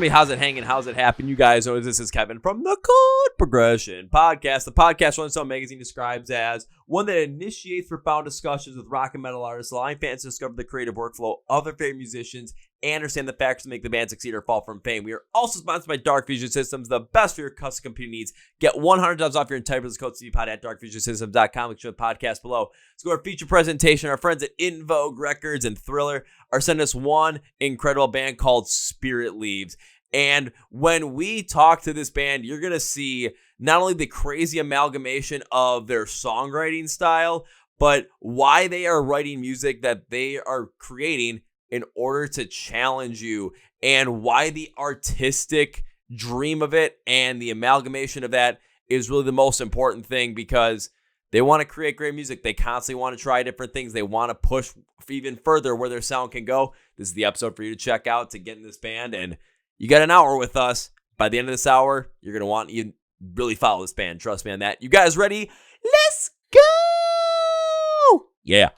me, how's it hanging? How's it happen? You guys know this is Kevin from the Chord Progression Podcast. The podcast Rolling Stone Magazine describes as one that initiates profound discussions with rock and metal artists, allowing fans to discover the creative workflow of their favorite musicians and understand the factors that make the band succeed or fall from fame. We are also sponsored by Dark Fusion Systems, the best for your custom computing needs. Get $100 off your entire business code CDPod at darkfusionsystems.com. Look at the podcast below. Let's go to our feature presentation. Our friends at In Vogue Records and Thriller are sending us one incredible band called Spirit Leaves. And when we talk to this band, you're going to see not only the crazy amalgamation of their songwriting style, but why they are writing music that they are creating in order to challenge you, and why the artistic dream of it and the amalgamation of that is really the most important thing, because they want to create great music. They constantly want to try different things. They want to push even further where their sound can go. This is the episode for you to check out to get in this band, and you got an hour with us. By the end of this hour, you're going to want you really follow this band. Trust me on that. You guys ready? Let's go! Yeah.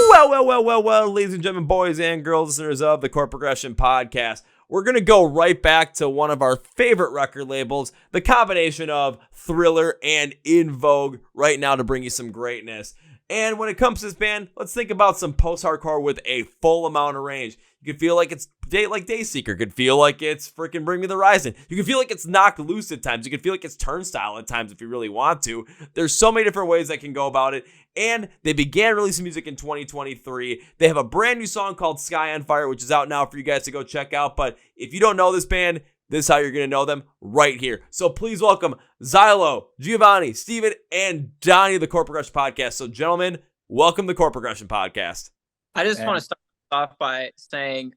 Well, ladies and gentlemen, boys and girls, listeners of the Chord Progression Podcast, we're going to go right back to one of our favorite record labels, the combination of Thriller and In Vogue right now to bring you some greatness. And when it comes to this band, let's think about some post-hardcore with a full amount of range. You can feel like it's Dayseeker. You could feel like it's freaking Bring Me the Horizon. You can feel like it's Knocked Loose at times. You can feel like it's Turnstile at times if you really want to. There's so many different ways that can go about it. And they began releasing music in 2023. They have a brand new song called Sky on Fire, which is out now for you guys to go check out. But if you don't know this band, this is how you're going to know them right here. So please welcome XZYLO, Giovanni, Steven, and Donnie of the Chord Progression Podcast. So gentlemen, welcome to the Chord Progression Podcast. I just want to start off by saying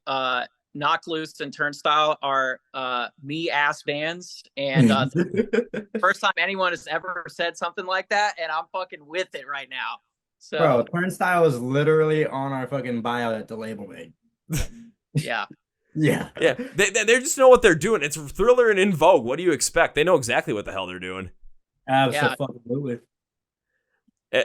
Knock Loose and Turnstile are me-ass bands. And the first time anyone has ever said something like that, and I'm fucking with it right now. So, bro, Turnstile is literally on our fucking bio that the label made. Yeah. Yeah. They just know what they're doing. It's Thriller and In Vogue. What do you expect? They know exactly what the hell they're doing. Absolutely.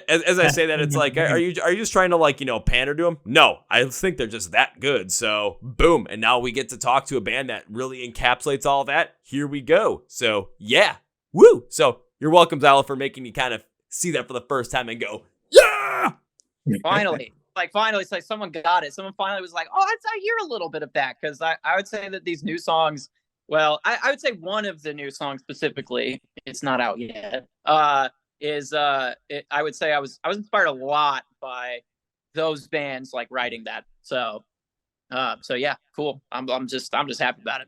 As I say that, it's like, are you just trying to pander to them? No, I think they're just that good. So boom, and now we get to talk to a band that really encapsulates all that. Here we go. So yeah, woo. So you're welcome, XZYLO, for making me kind of see that for the first time and go, yeah. Finally, it's like someone got it. Someone finally was like, oh, I hear a little bit of that, because I would say that these new songs. Well, I would say one of the new songs specifically, it's not out yet. I would say I was inspired a lot by those bands like writing that. So yeah, cool. I'm just happy about it.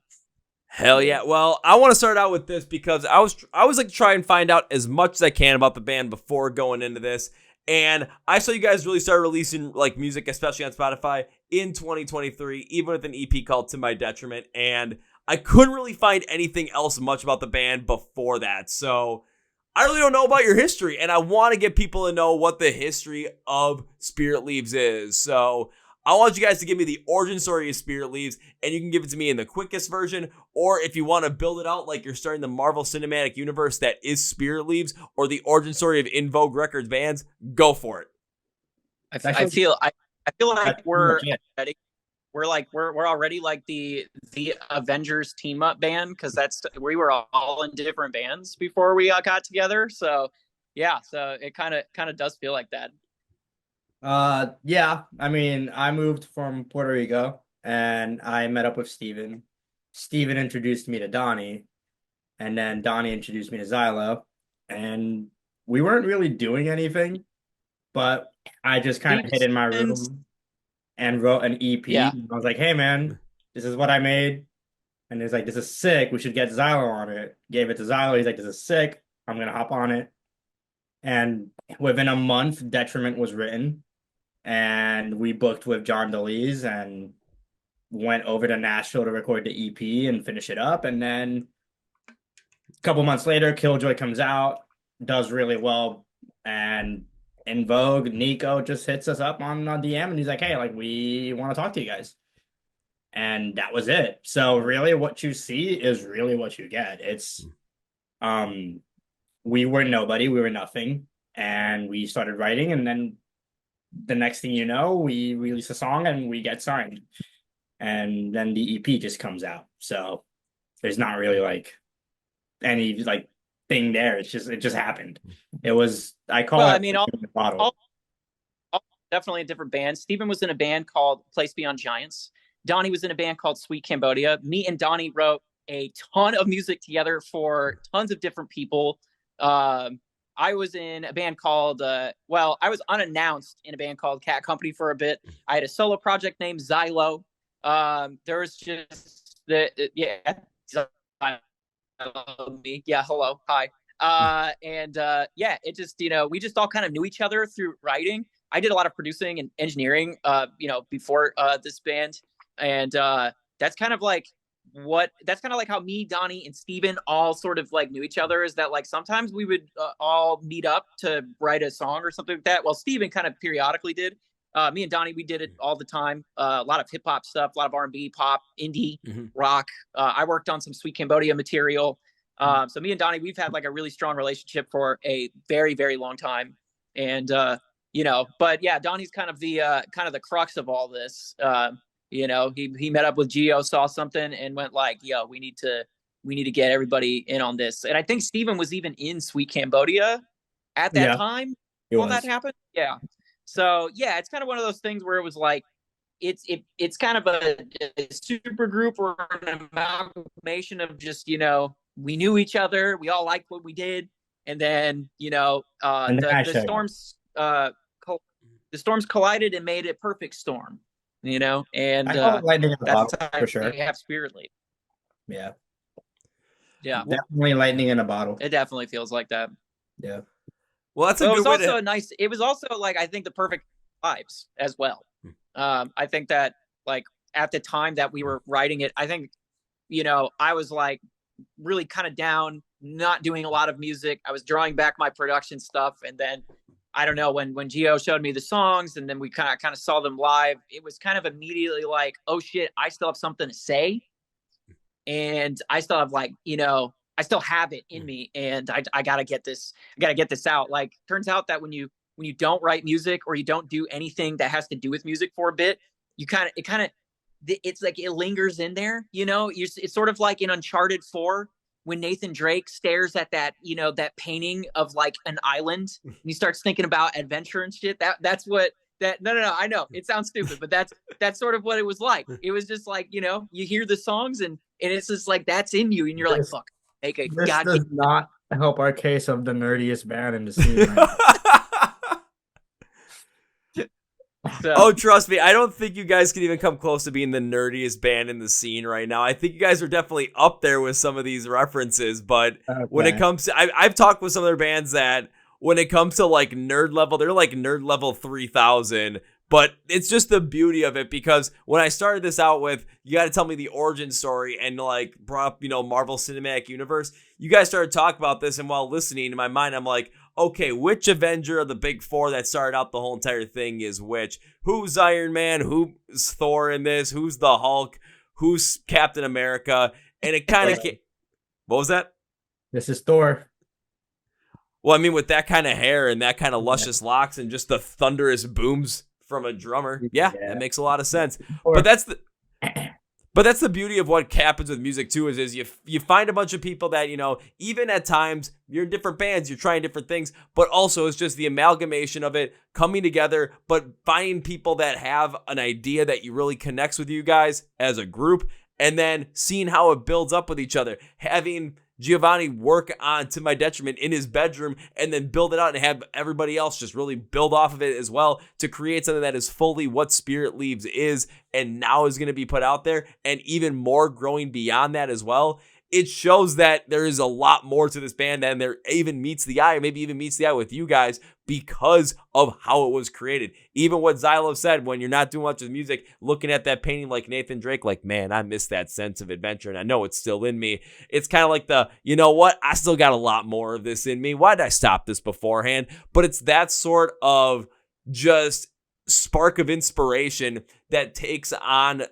Hell yeah. Well, I want to start out with this because I was like try and find out as much as I can about the band before going into this. And I saw you guys really start releasing like music, especially on Spotify, in 2023, even with an EP called To My Detriment. And I couldn't really find anything else much about the band before that. So I really don't know about your history, and I want to get people to know what the history of Spirit Leaves is. So I want you guys to give me the origin story of Spirit Leaves, and you can give it to me in the quickest version, or if you want to build it out like you're starting the Marvel Cinematic Universe that is Spirit Leaves, or the origin story of In Vogue Records bands, go for it. I feel like we're already like the Avengers team up band, because we were all in different bands before we got together. So yeah, so it kind of does feel like that. Yeah, I mean, I moved from Puerto Rico and I met up with Steven. Steven introduced me to Donnie, and then Donnie introduced me to XZYLO, and we weren't really doing anything, but I just kind of hid in my room and wrote an EP. Yeah. I was like, hey man, this is what I made. And he's like, this is sick. We should get XZYLO on it. Gave it to XZYLO. He's like, this is sick. I'm going to hop on it. And within a month, Detriment was written. And we booked with John DeLees and went over to Nashville to record the EP and finish it up. And then a couple months later, Killjoy comes out, does really well. And In Vogue, Nico just hits us up on DM and he's like, hey, like, we want to talk to you guys. And that was it. So really what you see is really what you get. It's, we were nobody, we were nothing. And we started writing, and then the next thing you know, we release a song and we get signed. And then the EP just comes out. So there's not really like any like thing there. It just happened. It was, I call Well, it I mean, the bottle. all definitely a different band. Steven was in a band called Place Beyond Giants. Donnie was in a band called Sweet Cambodia. Me and Donnie wrote a ton of music together for tons of different people. I was in a band called, I was unannounced in a band called Cat Company for a bit. I had a solo project named XZYLO. There was just yeah, hello, hi. It just, we just all kind of knew each other through writing. I did a lot of producing and engineering, before this band. And that's kind of like how me, Donnie, and Steven all sort of like knew each other, is that like sometimes we would all meet up to write a song or something like that. Well, Steven kind of periodically did. Me and Donnie, we did it all the time. A lot of hip hop stuff, a lot of R&B, pop, indie, rock. I worked on some Sweet Cambodia material. So me and Donnie, we've had like a really strong relationship for a very, very long time. And, but yeah, Donnie's kind of the crux of all this. He met up with Gio, saw something, and went like, yo, we need to get everybody in on this. And I think Steven was even in Sweet Cambodia at that time when that happened. Yeah. So yeah, it's kind of one of those things where it was like, it's kind of a super group or an amalgamation of just, we knew each other, we all liked what we did. And then, the storms collided and made a perfect storm, and I call it lightning in a that's bottle for sure. We have Spirit Lead. Yeah. Yeah. Definitely lightning in a bottle. It definitely feels like that. Yeah. Well, that's a good way to... It was also like, I think, the perfect vibes as well. I think that like at the time that we were writing it, I think, I was like really kind of down, not doing a lot of music. I was drawing back my production stuff. And then I don't know, when Gio showed me the songs and then we kind of saw them live, it was kind of immediately like, oh shit, I still have something to say. And I still have like, I still have it in me, and I gotta get this out. Like, turns out that when you don't write music or you don't do anything that has to do with music for a bit, it's like it lingers in there. It's sort of like in Uncharted 4 when Nathan Drake stares at that painting of like an island and he starts thinking about adventure and shit. That's what that. No. I know it sounds stupid, but that's sort of what it was like. It was just like, you hear the songs and it's just like that's in you, and you're like, fuck. This does not help our case of the nerdiest band in the scene. So. Oh, trust me, I don't think you guys can even come close to being the nerdiest band in the scene right now. I think you guys are definitely up there with some of these references, but when it comes to, I've talked with some other bands that when it comes to like nerd level, they're like nerd level 3000. But it's just the beauty of it, because when I started this out with, you got to tell me the origin story and like brought up, Marvel Cinematic Universe, you guys started talking about this, and while listening in my mind, I'm like, okay, which Avenger of the big four that started out the whole entire thing is which? Who's Iron Man? Who's Thor in this? Who's the Hulk? Who's Captain America? And it kind of what was that? This is Thor. Well, I mean, with that kind of hair and that kind of luscious locks and just the thunderous booms from a drummer, yeah, that makes a lot of sense. But that's the beauty of what happens with music too, is you find a bunch of people that, even at times you're in different bands, you're trying different things, but also it's just the amalgamation of it coming together, but finding people that have an idea that you really connects with you guys as a group, and then seeing how it builds up with each other. Having Giovanni work on To My Detriment in his bedroom and then build it out and have everybody else just really build off of it as well to create something that is fully what Spirit Leaves is and now is going to be put out there, and even more growing beyond that as well. It shows that there is a lot more to this band than there even meets the eye, or maybe even meets the eye with you guys, because of how it was created. Even what XZYLO said, when you're not doing much with music, looking at that painting like Nathan Drake, like, man, I miss that sense of adventure, and I know it's still in me. It's kind of like you know what? I still got a lot more of this in me. Why did I stop this beforehand? But it's that sort of just spark of inspiration that takes on,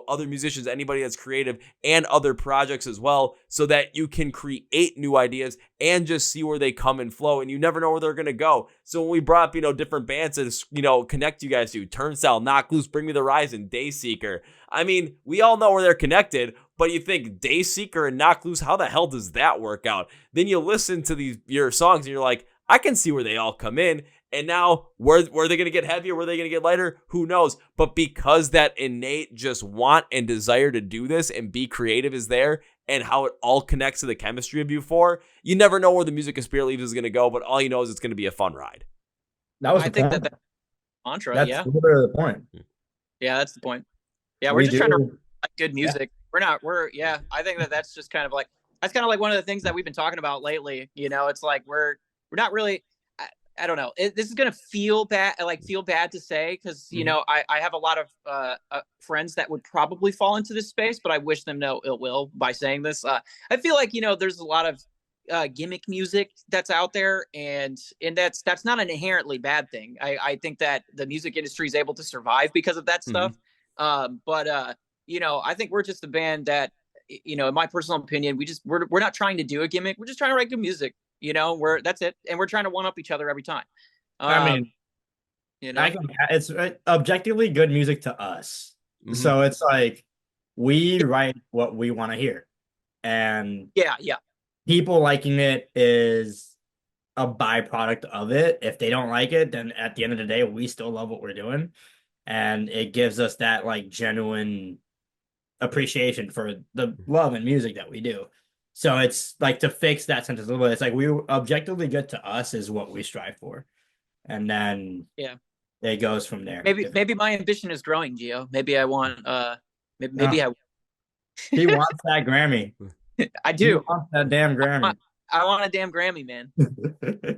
other musicians, anybody that's creative, and other projects as well, so that you can create new ideas and just see where they come and flow, and you never know where they're going to go. So when we brought up, different bands to, connect you guys to, Turnstile, Knock Loose, Bring Me the Horizon, Dayseeker, I mean, we all know where they're connected, But you think Dayseeker and Knock Loose, how the hell does that work out? Then you listen to your songs and you're like, I can see where they all come in. And now, where are they going to get heavier? Where are they going to get lighter? Who knows? But because that innate just want and desire to do this and be creative is there, and how it all connects to the chemistry of you four, you never know where the music of Spirit Leaves is going to go, but all you know is it's going to be a fun ride. That was I the think point. that mantra, That's yeah. literally the point. Yeah, that's the point. Yeah, we're just trying to like good music. Yeah. I think that's just kind of like, that's kind of like one of the things that we've been talking about lately. You know, it's like, we're not really, I don't know. This is going to feel bad to say, because, you know, I have a lot of friends that would probably fall into this space, but I wish them no ill will by saying this. I feel like, you know, there's a lot of gimmick music that's out there, and that's not an inherently bad thing. I think that the music industry is able to survive because of that stuff. But you know, I think we're just a band that, you know, in my personal opinion, we're not trying to do a gimmick. We're just trying to write good music. You know, that's it, and we're trying to one up each other every time. I mean, you know, it's objectively good music to us. So it's like we write what we want to hear, and yeah, people liking it is a byproduct of it. If they don't like it, then at the end of the day, we still love what we're doing, and it gives us that like genuine appreciation for the love and music that we do. So it's like, to fix that sentence a little bit, it's like, we objectively good to us is what we strive for. And then it goes from there. Maybe my ambition is growing, Gio. Maybe I want maybe he wants that Grammy. I do. He wants that damn Grammy. I want a damn Grammy, man.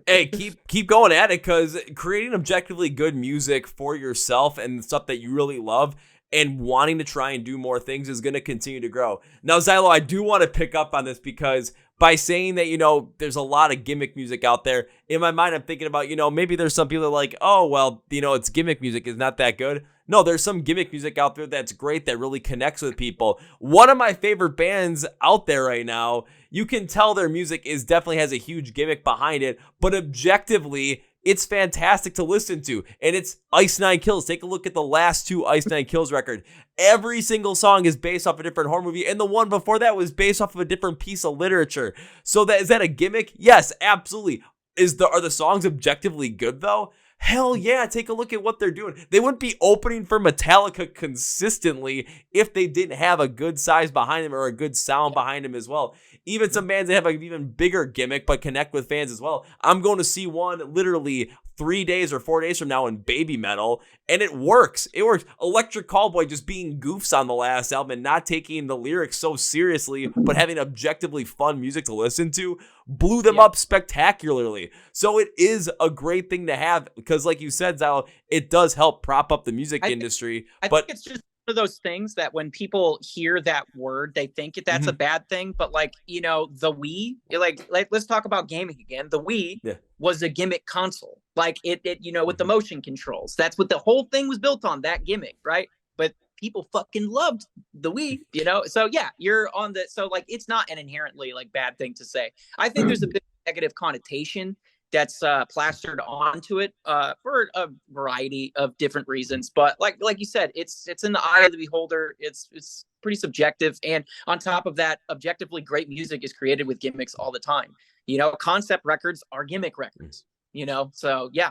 Hey, keep going at it, because creating objectively good music for yourself and stuff that you really love and wanting to try and do more things is going to continue to grow. Now, XZYLO, I do want to pick up on this, because by saying that, you know, there's a lot of gimmick music out there, in my mind, I'm thinking about, you know, maybe there's some people that are like, oh, well, you know, it's gimmick music, is not that good. No, there's some gimmick music out there that's great, that really connects with people. One of my favorite bands out there right now, you can tell their music definitely has a huge gimmick behind it, but objectively, it's fantastic to listen to, and it's Ice Nine Kills. Take a look at the last two Ice Nine Kills record. Every single song is based off a different horror movie, and the one before that was based off of a different piece of literature. So is that a gimmick? Yes, absolutely. Are the songs objectively good though? Hell yeah, take a look at what they're doing. They wouldn't be opening for Metallica consistently if they didn't have a good size behind them or a good sound behind them as well. Even some bands that have an even bigger gimmick but connect with fans as well. I'm going to see one literally 3 days or 4 days from now in Baby Metal, and it works. It works. Electric Callboy just being goofs on the last album and not taking the lyrics so seriously, but having objectively fun music to listen to, blew them up spectacularly. So it is a great thing to have, because like you said, XZYLO, it does help prop up the music industry. I think it's just one of those things that when people hear that word, they think that's a bad thing. But like, you know, the Wii, like let's talk about gaming again. The Wii was a gimmick console. Like it you know, with the motion controls. That's what the whole thing was built on, that gimmick, right? But people fucking loved the Wii, you know? So yeah, you're on so like, it's not an inherently like bad thing to say. I think there's a bit of negative connotation that's plastered onto it for a variety of different reasons. But like you said, it's in the eye of the beholder. It's pretty subjective. And on top of that, objectively great music is created with gimmicks all the time. You know, concept records are gimmick records, you know? So yeah.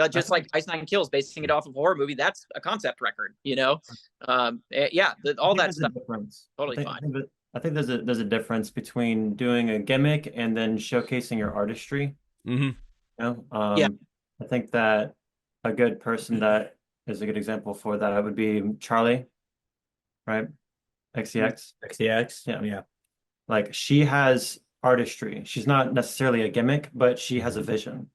Just like Ice Nine Kills, basing it off of a horror movie, that's a concept record, you know? All that stuff. Totally fine. I think there's a difference between doing a gimmick and then showcasing your artistry. You know? I think that a good person that is a good example for that would be Charlie, right? XCX. Yeah. Like, she has artistry. She's not necessarily a gimmick, but she has a vision.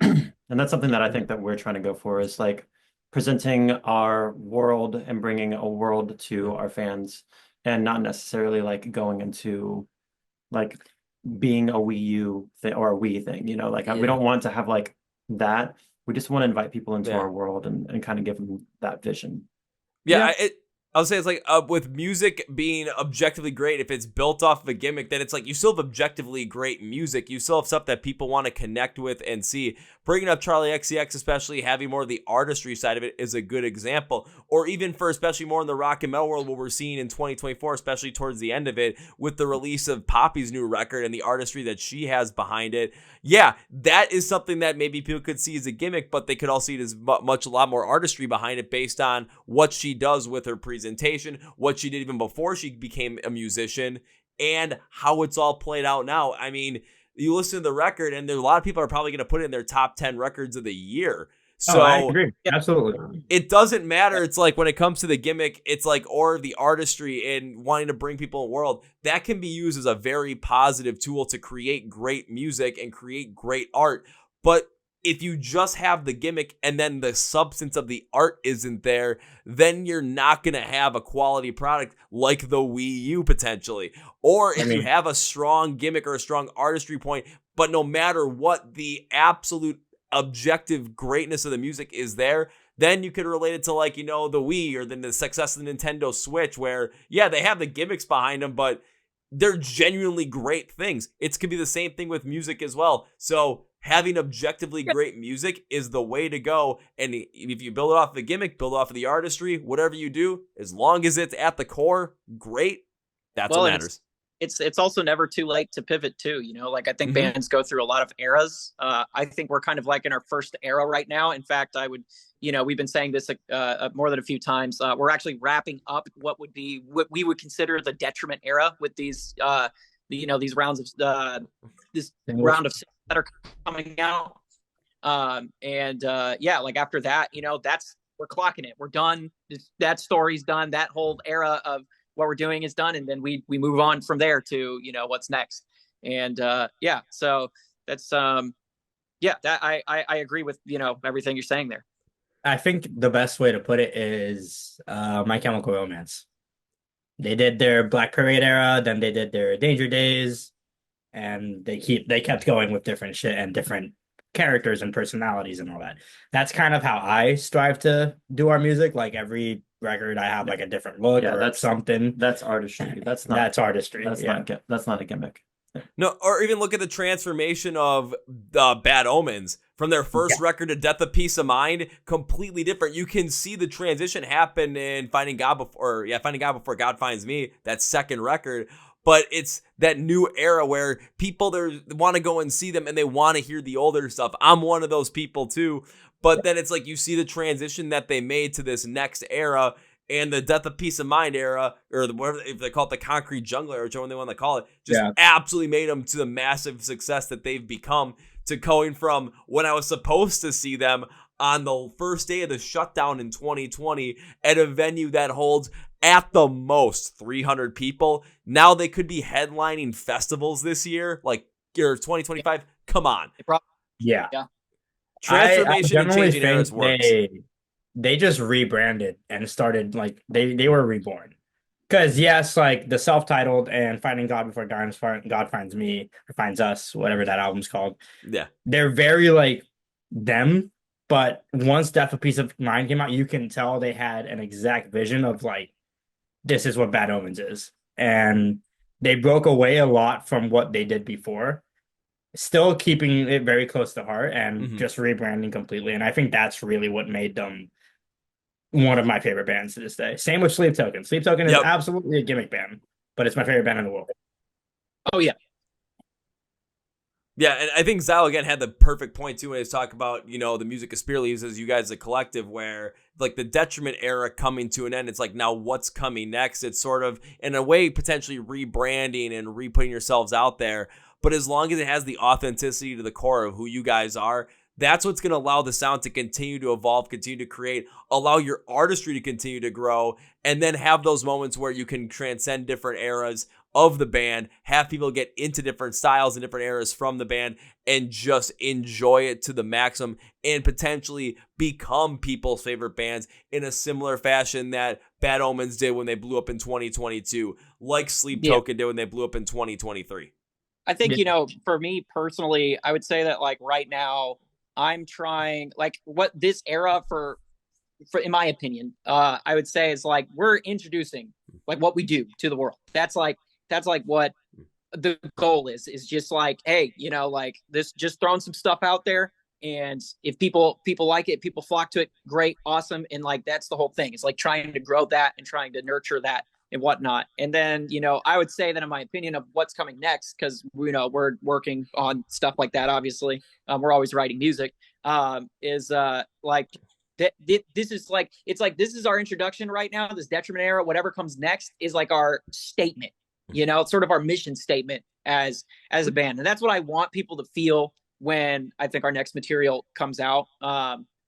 And that's something that I think that we're trying to go for, is like presenting our world and bringing a world to our fans, and not necessarily like going into like being a Wii U thing or a Wii thing, you know, like we don't want to have like that. We just want to invite people into our world and kind of give them that vision. I'll say it's like with music being objectively great, if it's built off of a gimmick, then it's like you still have objectively great music. You still have stuff that people want to connect with and see. Bringing up Charlie XCX, especially having more of the artistry side of it, is a good example. Or even for especially more in the rock and metal world, what we're seeing in 2024, especially towards the end of it, with the release of Poppy's new record and the artistry that she has behind it. Yeah, that is something that maybe people could see as a gimmick, but they could all see it as a lot more artistry behind it based on what she does with her presentation, what she did even before she became a musician, and how it's all played out now. I mean, you listen to the record, and there a lot of people are probably going to put it in their top 10 records of the year. So I agree. Absolutely. it doesn't matter. It's like when it comes to the gimmick, it's like, or the artistry and wanting to bring people in the world, that can be used as a very positive tool to create great music and create great art. But if you just have the gimmick and then the substance of the art isn't there, then you're not going to have a quality product like the Wii U potentially. Or if you have a strong gimmick or a strong artistry point, but no matter what, the absolute objective greatness of the music is there, then you could relate it to like, the Wii or then the success of the Nintendo Switch where, yeah, they have the gimmicks behind them, but they're genuinely great things. It could be the same thing with music as well. So having objectively great music is the way to go. And if you build it off the gimmick, build it off of the artistry, whatever you do, as long as it's at the core, great. That's what matters. It's also never too late to pivot too. Like I think bands go through a lot of eras. I think we're kind of like in our first era right now. In fact, I would, we've been saying this more than a few times. We're actually wrapping up what we would consider the detriment era with these, these rounds of this round of that are coming out. Like after that, we're clocking it. We're done. That story's done. That whole era of what we're doing is done, and then we move on from there to what's next. And so that's that I agree with everything you're saying there. I think the best way to put it is My Chemical Romance. They did their Black Parade era, then they did their Danger Days, and they kept going with different shit and different characters and personalities and all that. That's kind of how I strive to do our music. Like every record I have like a different look or that's something. That's artistry. That's artistry. That's not a gimmick. No, or even look at the transformation of Bad Omens from their first record to Death of Peace of Mind, completely different. You can see the transition happen in Finding God Before God Finds Me, that second record. But it's that new era where people want to go and see them and they want to hear the older stuff. I'm one of those people too. But then it's like you see the transition that they made to this next era, and the Death of Peace of Mind era, or whatever, if they call it the Concrete Jungle era, whichever one they want to call it, just absolutely made them to the massive success that they've become, to going from when I was supposed to see them on the first day of the shutdown in 2020 at a venue that holds at the most 300 people. Now they could be headlining festivals this year, like 2025. Come on. Yeah. Transformation and changing eras works. They just rebranded and started like they were reborn. Because yes, like the self-titled and Finding God Before God Finds Me or Finds Us, whatever that album's called. Yeah. They're very like them. But once Death of Peace of Mind came out, you can tell they had an exact vision of like, this is what Bad Omens is. And they broke away a lot from what they did before, still keeping it very close to heart and just rebranding completely. And I think that's really what made them one of my favorite bands to this day. Same with Sleep Token. Sleep Token is absolutely a gimmick band, but it's my favorite band in the world. Oh, yeah. Yeah, and I think XZYLO again had the perfect point too when he's talking about, the music Aspire leaves as you guys as a collective, where like the detriment era coming to an end. It's like, now what's coming next? It's sort of in a way potentially rebranding and re-putting yourselves out there. But as long as it has the authenticity to the core of who you guys are, that's what's going to allow the sound to continue to evolve, continue to create, allow your artistry to continue to grow, and then have those moments where you can transcend different eras of the band, have people get into different styles and different eras from the band, and just enjoy it to the maximum and potentially become people's favorite bands in a similar fashion that Bad Omens did when they blew up in 2022, like Sleep Token did when they blew up in 2023. I think, for me personally, I would say that like right now I'm trying like what this era for in my opinion, I would say is like we're introducing like what we do to the world. That's like what the goal is just like, hey, you know, like this, just throwing some stuff out there. And if people like it, people flock to it, great, awesome. And like, that's the whole thing. It's like trying to grow that and trying to nurture that and whatnot. And then, you know, I would say that in my opinion of what's coming next, because, you know, we're working on stuff like that, obviously. We're always writing music, is like, this is like, it's like, this is our introduction right now. This Detriment era, whatever comes next is like our statement, you know, it's sort of our mission statement as a band. And that's what I want people to feel when I think our next material comes out.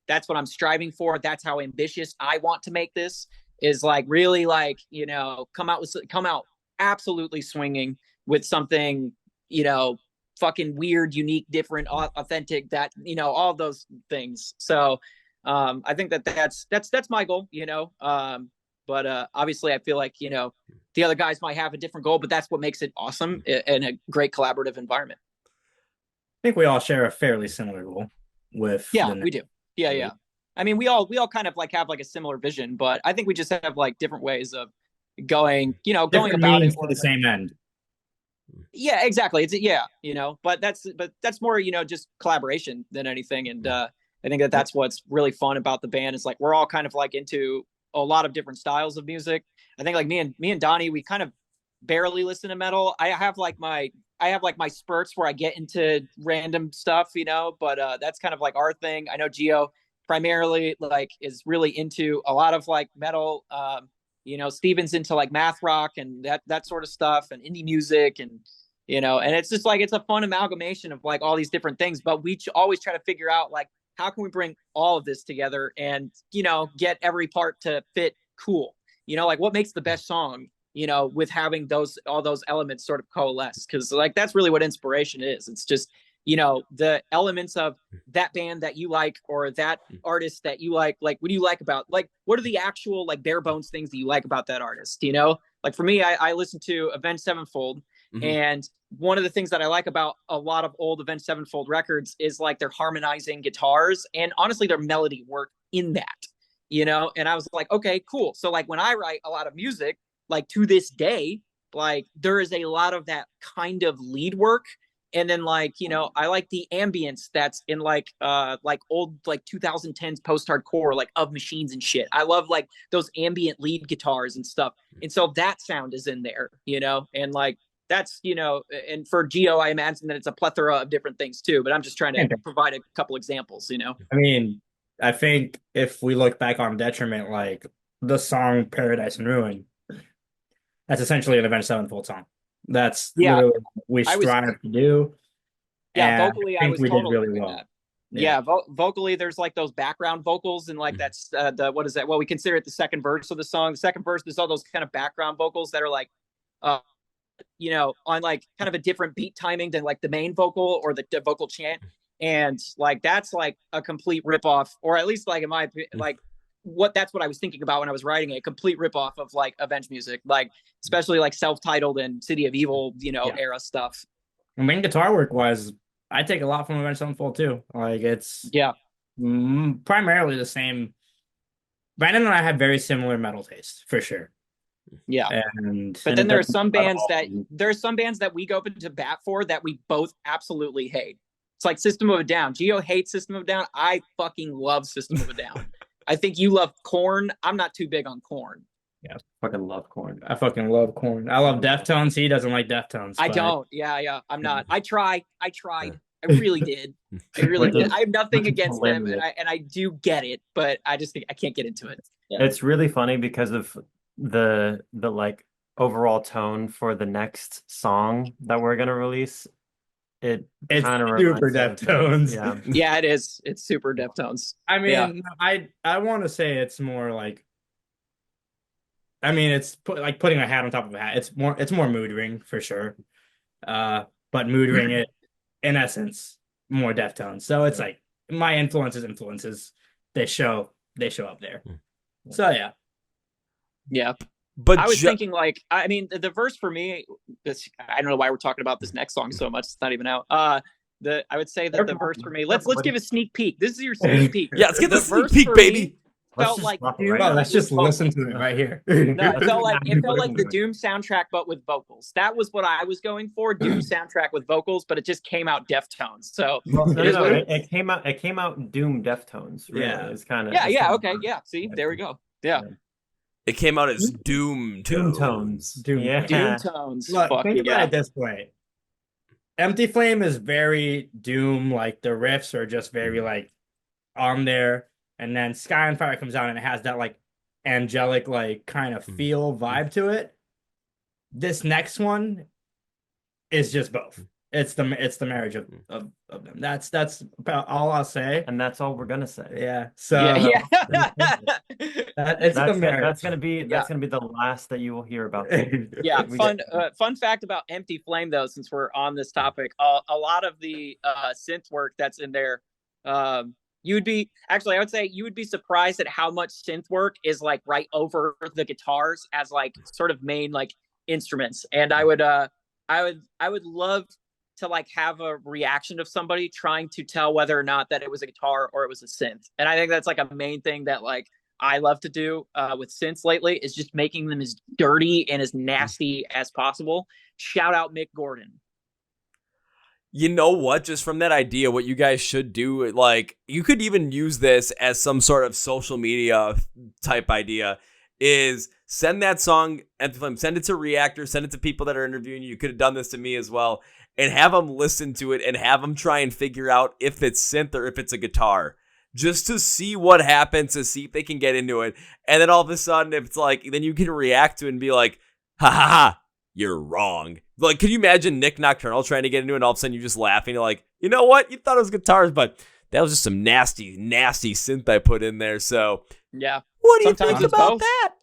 That's what I'm striving for. That's how ambitious I want to make this, is like really like, you know, come out absolutely swinging with something, you know, fucking weird, unique, different, authentic, that, you know, all those things. So I think that's my goal, you know. But obviously I feel like, you know, the other guys might have a different goal, but that's what makes it awesome and a great collaborative environment. I think we all share a fairly similar goal with. Yeah, we do. Yeah. I mean, we all kind of like have like a similar vision, but I think we just have like different ways of going, you know, going about it for the same end. Yeah, exactly. It's you know, but that's more, you know, just collaboration than anything. And I think that's what's really fun about the band, is like we're all kind of like into a lot of different styles of music. I think like me and Donnie, we kind of barely listen to metal. I have like my spurts where I get into random stuff, you know, but that's kind of like our thing. I know Gio primarily like is really into a lot of like metal. You know, Steven's into like math rock and that sort of stuff, and indie music, and, you know, and it's just like, it's a fun amalgamation of like all these different things, but we always try to figure out like, how can we bring all of this together and, you know, get every part to fit cool, you know, like what makes the best song, you know, with having all those elements sort of coalesce. Cause like, that's really what inspiration is. It's just, you know, the elements of that band that you like, or that artist that you like what do you like about, like, what are the actual like bare bones things that you like about that artist? You know, like for me, I listen to Avenged Sevenfold, and one of the things that I like about a lot of old Avenged Sevenfold records is like their harmonizing guitars and honestly their melody work in that, you know? And I was like, okay, cool. So like when I write a lot of music, like to this day, like there is a lot of that kind of lead work. And then like, you know, I like the ambience that's in like old, like 2010s post-hardcore, like Of Machines and shit. I love like those ambient lead guitars and stuff. And so that sound is in there, you know, and like, that's, you know, and for Gio, I imagine that it's a plethora of different things too, but I'm just trying to provide a couple examples, you know? I mean, I think if we look back on Detriment, like the song Paradise and Ruin, that's essentially an Avenged Sevenfold song. That's literally what we strive to do. Yeah, vocally, I was totally did really well. That. Yeah, vocally, there's like those background vocals, and like that's what is that? Well, we consider it the second verse of the song. The second verse, there's all those kind of background vocals that are like, you know, on like kind of a different beat timing than like the main vocal or the vocal chant, and like that's like a complete ripoff, or at least like in my opinion, like that's what I was thinking about when I was writing it, a complete ripoff of like Avenged music, like especially like self-titled and City of Evil, you know, era stuff. I mean, guitar work wise, I take a lot from Avenged Sevenfold too. Like it's primarily the same. Brandon and I have very similar metal tastes for sure. Yeah, but then there are some bands that we go up into bat for that we both absolutely hate. It's like System of a Down. Gio hates System of a Down. I fucking love System of a Down. I think you love Korn. I'm not too big on Korn. Yeah, I fucking love Korn. I fucking love Korn. I love Deftones. He doesn't like Deftones. I don't. Yeah. I'm not. I tried. I really did. I really did. I have nothing against them, and I do get it, but I just think I can't get into it. Yeah. It's really funny because of the like overall tone for the next song that we're gonna release. It's super Deftones. Yeah, it is. It's super Deftones. I mean, I want to say it's more like, I mean, it's like putting a hat on top of a hat. It's more Mood Ring for sure. But Mood Ring it in essence more Deftones. So it's like my influences they show up there. So yeah. But I was thinking, like, I mean, the verse for me, I don't know why we're talking about this next song so much. It's not even out. I would say that the verse for me, let's give a sneak peek. This is your sneak peek. Yeah, let's get the sneak peak, baby. felt like Doom. Well, let's just with listen vocals. to it right here. No, it Let's felt do like that. the Doom soundtrack, but with vocals. That was what I was going for. Doom soundtrack with vocals, but it just came out Deftones. So Well, no, it is no, what it, it came out. It came out Doom Deftones. Really, Yeah. it's kind of yeah. Okay, yeah. See, there we go. Yeah, It came out as Doom Doom Tones. tones. Doom Yeah. Doom tones. Look, Fuck think about yeah. it this way. Empty Flame is very Doom, like the riffs are just very like on there, and then Sky and Fire comes out and it has that like angelic like kind of feel vibe to it. This next one is just both. It's the marriage of them. That's about all I'll say. And that's all we're gonna say. Yeah. So Yeah. it's the marriage. That's gonna be the last that you will hear about. Yeah, We fun fact about Empty Flame though, since we're on this topic, a lot of the synth work that's in there, I would say you would be surprised at how much synth work is like right over the guitars as like sort of main like instruments. And I would love to like have a reaction of somebody trying to tell whether or not that it was a guitar or it was a synth. And I think that's like a main thing that like I love to do with synths lately, is just making them as dirty and as nasty as possible. Shout out Mick Gordon. You know what? Just from that idea, what you guys should do, like, you could even use this as some sort of social media type idea, is send that song, Empty Flame, send it to Reactor, send it to people that are interviewing you. You could have done this to me as well, and have them listen to it and have them try and figure out if it's synth or if it's a guitar, just to see what happens, to see if they can get into it. And then all of a sudden, if it's like, then you can react to it and be like, ha ha ha, you're wrong. Like, can you imagine Nick Nocturnal trying to get into it and all of a sudden you're just laughing? You're like, you know what? You thought it was guitars, but that was just some nasty, nasty synth I put in there. So, Yeah. what do you Sometimes think it's about both. that?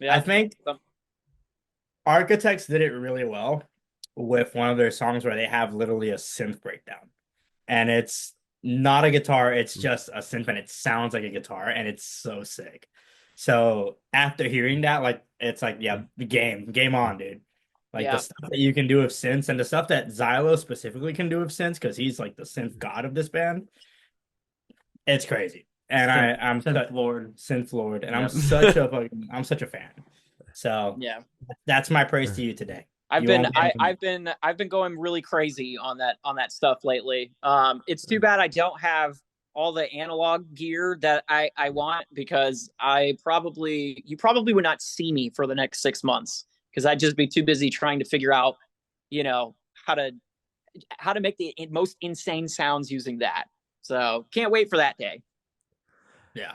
Yeah. I think Architects did it really well with one of their songs where they have literally a synth breakdown. And it's not a guitar, it's just a synth, and it sounds like a guitar, and it's so sick. So after hearing that, like, it's like, yeah, game on, dude. Like, Yeah. the stuff that you can do with synths and the stuff that XZYLO specifically can do with synths, because he's like the synth god of this band, it's crazy. And I'm Synth Lord. synth lord, and Yeah. I'm such a fan. So Yeah. that's my praise to you today. I've You been won't get I've been going really crazy on that stuff lately. It's too bad I don't have all the analog gear that I want, because you probably would not see me for the next 6 months, because I'd just be too busy trying to figure out, how to make the most insane sounds using that. So can't wait for that day. Yeah.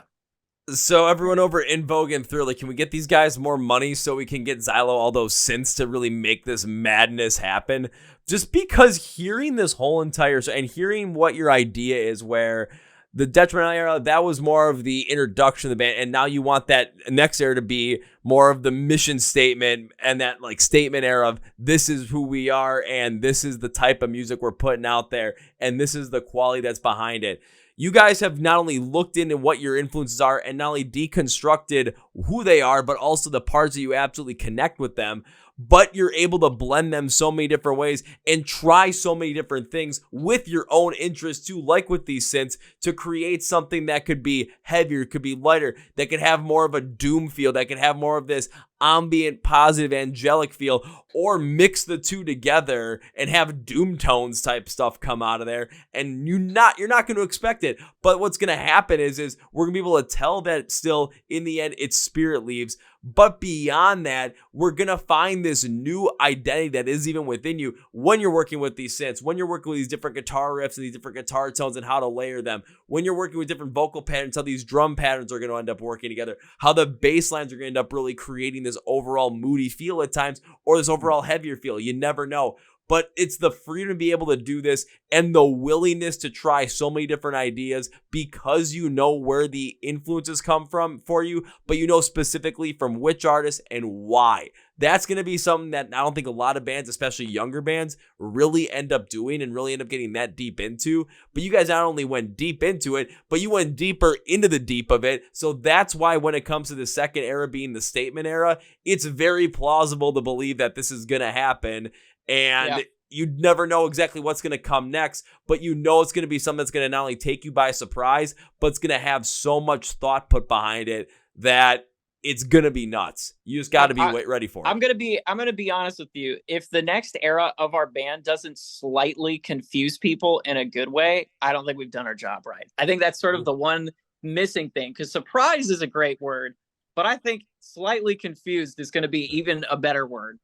So everyone over in Vogue and Thriller, can we get these guys more money so we can get XZYLO all those synths to really make this madness happen? Just because hearing this whole entire and hearing what your idea is, where the Detrimental era, that was more of the introduction of the band, and now you want that next era to be more of the mission statement and that like statement era of this is who we are and this is the type of music we're putting out there and this is the quality that's behind it. You guys have not only looked into what your influences are and not only deconstructed who they are, but also the parts that you absolutely connect with them, but you're able to blend them so many different ways and try so many different things with your own interests too, like with these synths, to create something that could be heavier, could be lighter, that could have more of a doom feel, that could have more of this ambient, positive, angelic feel, or mix the two together and have doom tones type stuff come out of there. And you're not going to expect it. But what's going to happen is we're going to be able to tell that still in the end its spirit leaves. But beyond that, we're going to find this new identity that is even within you when you're working with these synths, when you're working with these different guitar riffs and these different guitar tones and how to layer them, when you're working with different vocal patterns, how these drum patterns are going to end up working together, how the bass lines are going to end up really creating this overall moody feel at times, or this overall heavier feel. You never know. But it's the freedom to be able to do this and the willingness to try so many different ideas because you know where the influences come from for you, but you know specifically from which artist and why. That's going to be something that I don't think a lot of bands, especially younger bands, really end up doing and really end up getting that deep into. But you guys not only went deep into it, but you went deeper into the deep of it. So that's why when it comes to the second era being the statement era, it's very plausible to believe that this is going to happen. And you never know exactly what's going to come next, but you know it's going to be something that's going to not only take you by surprise, but it's going to have so much thought put behind it that it's going to be nuts. You just got to be ready for it. I'm going to be honest with you. If the next era of our band doesn't slightly confuse people in a good way, I don't think we've done our job right. I think that's sort of the one missing thing, because surprise is a great word, but I think slightly confused is going to be even a better word.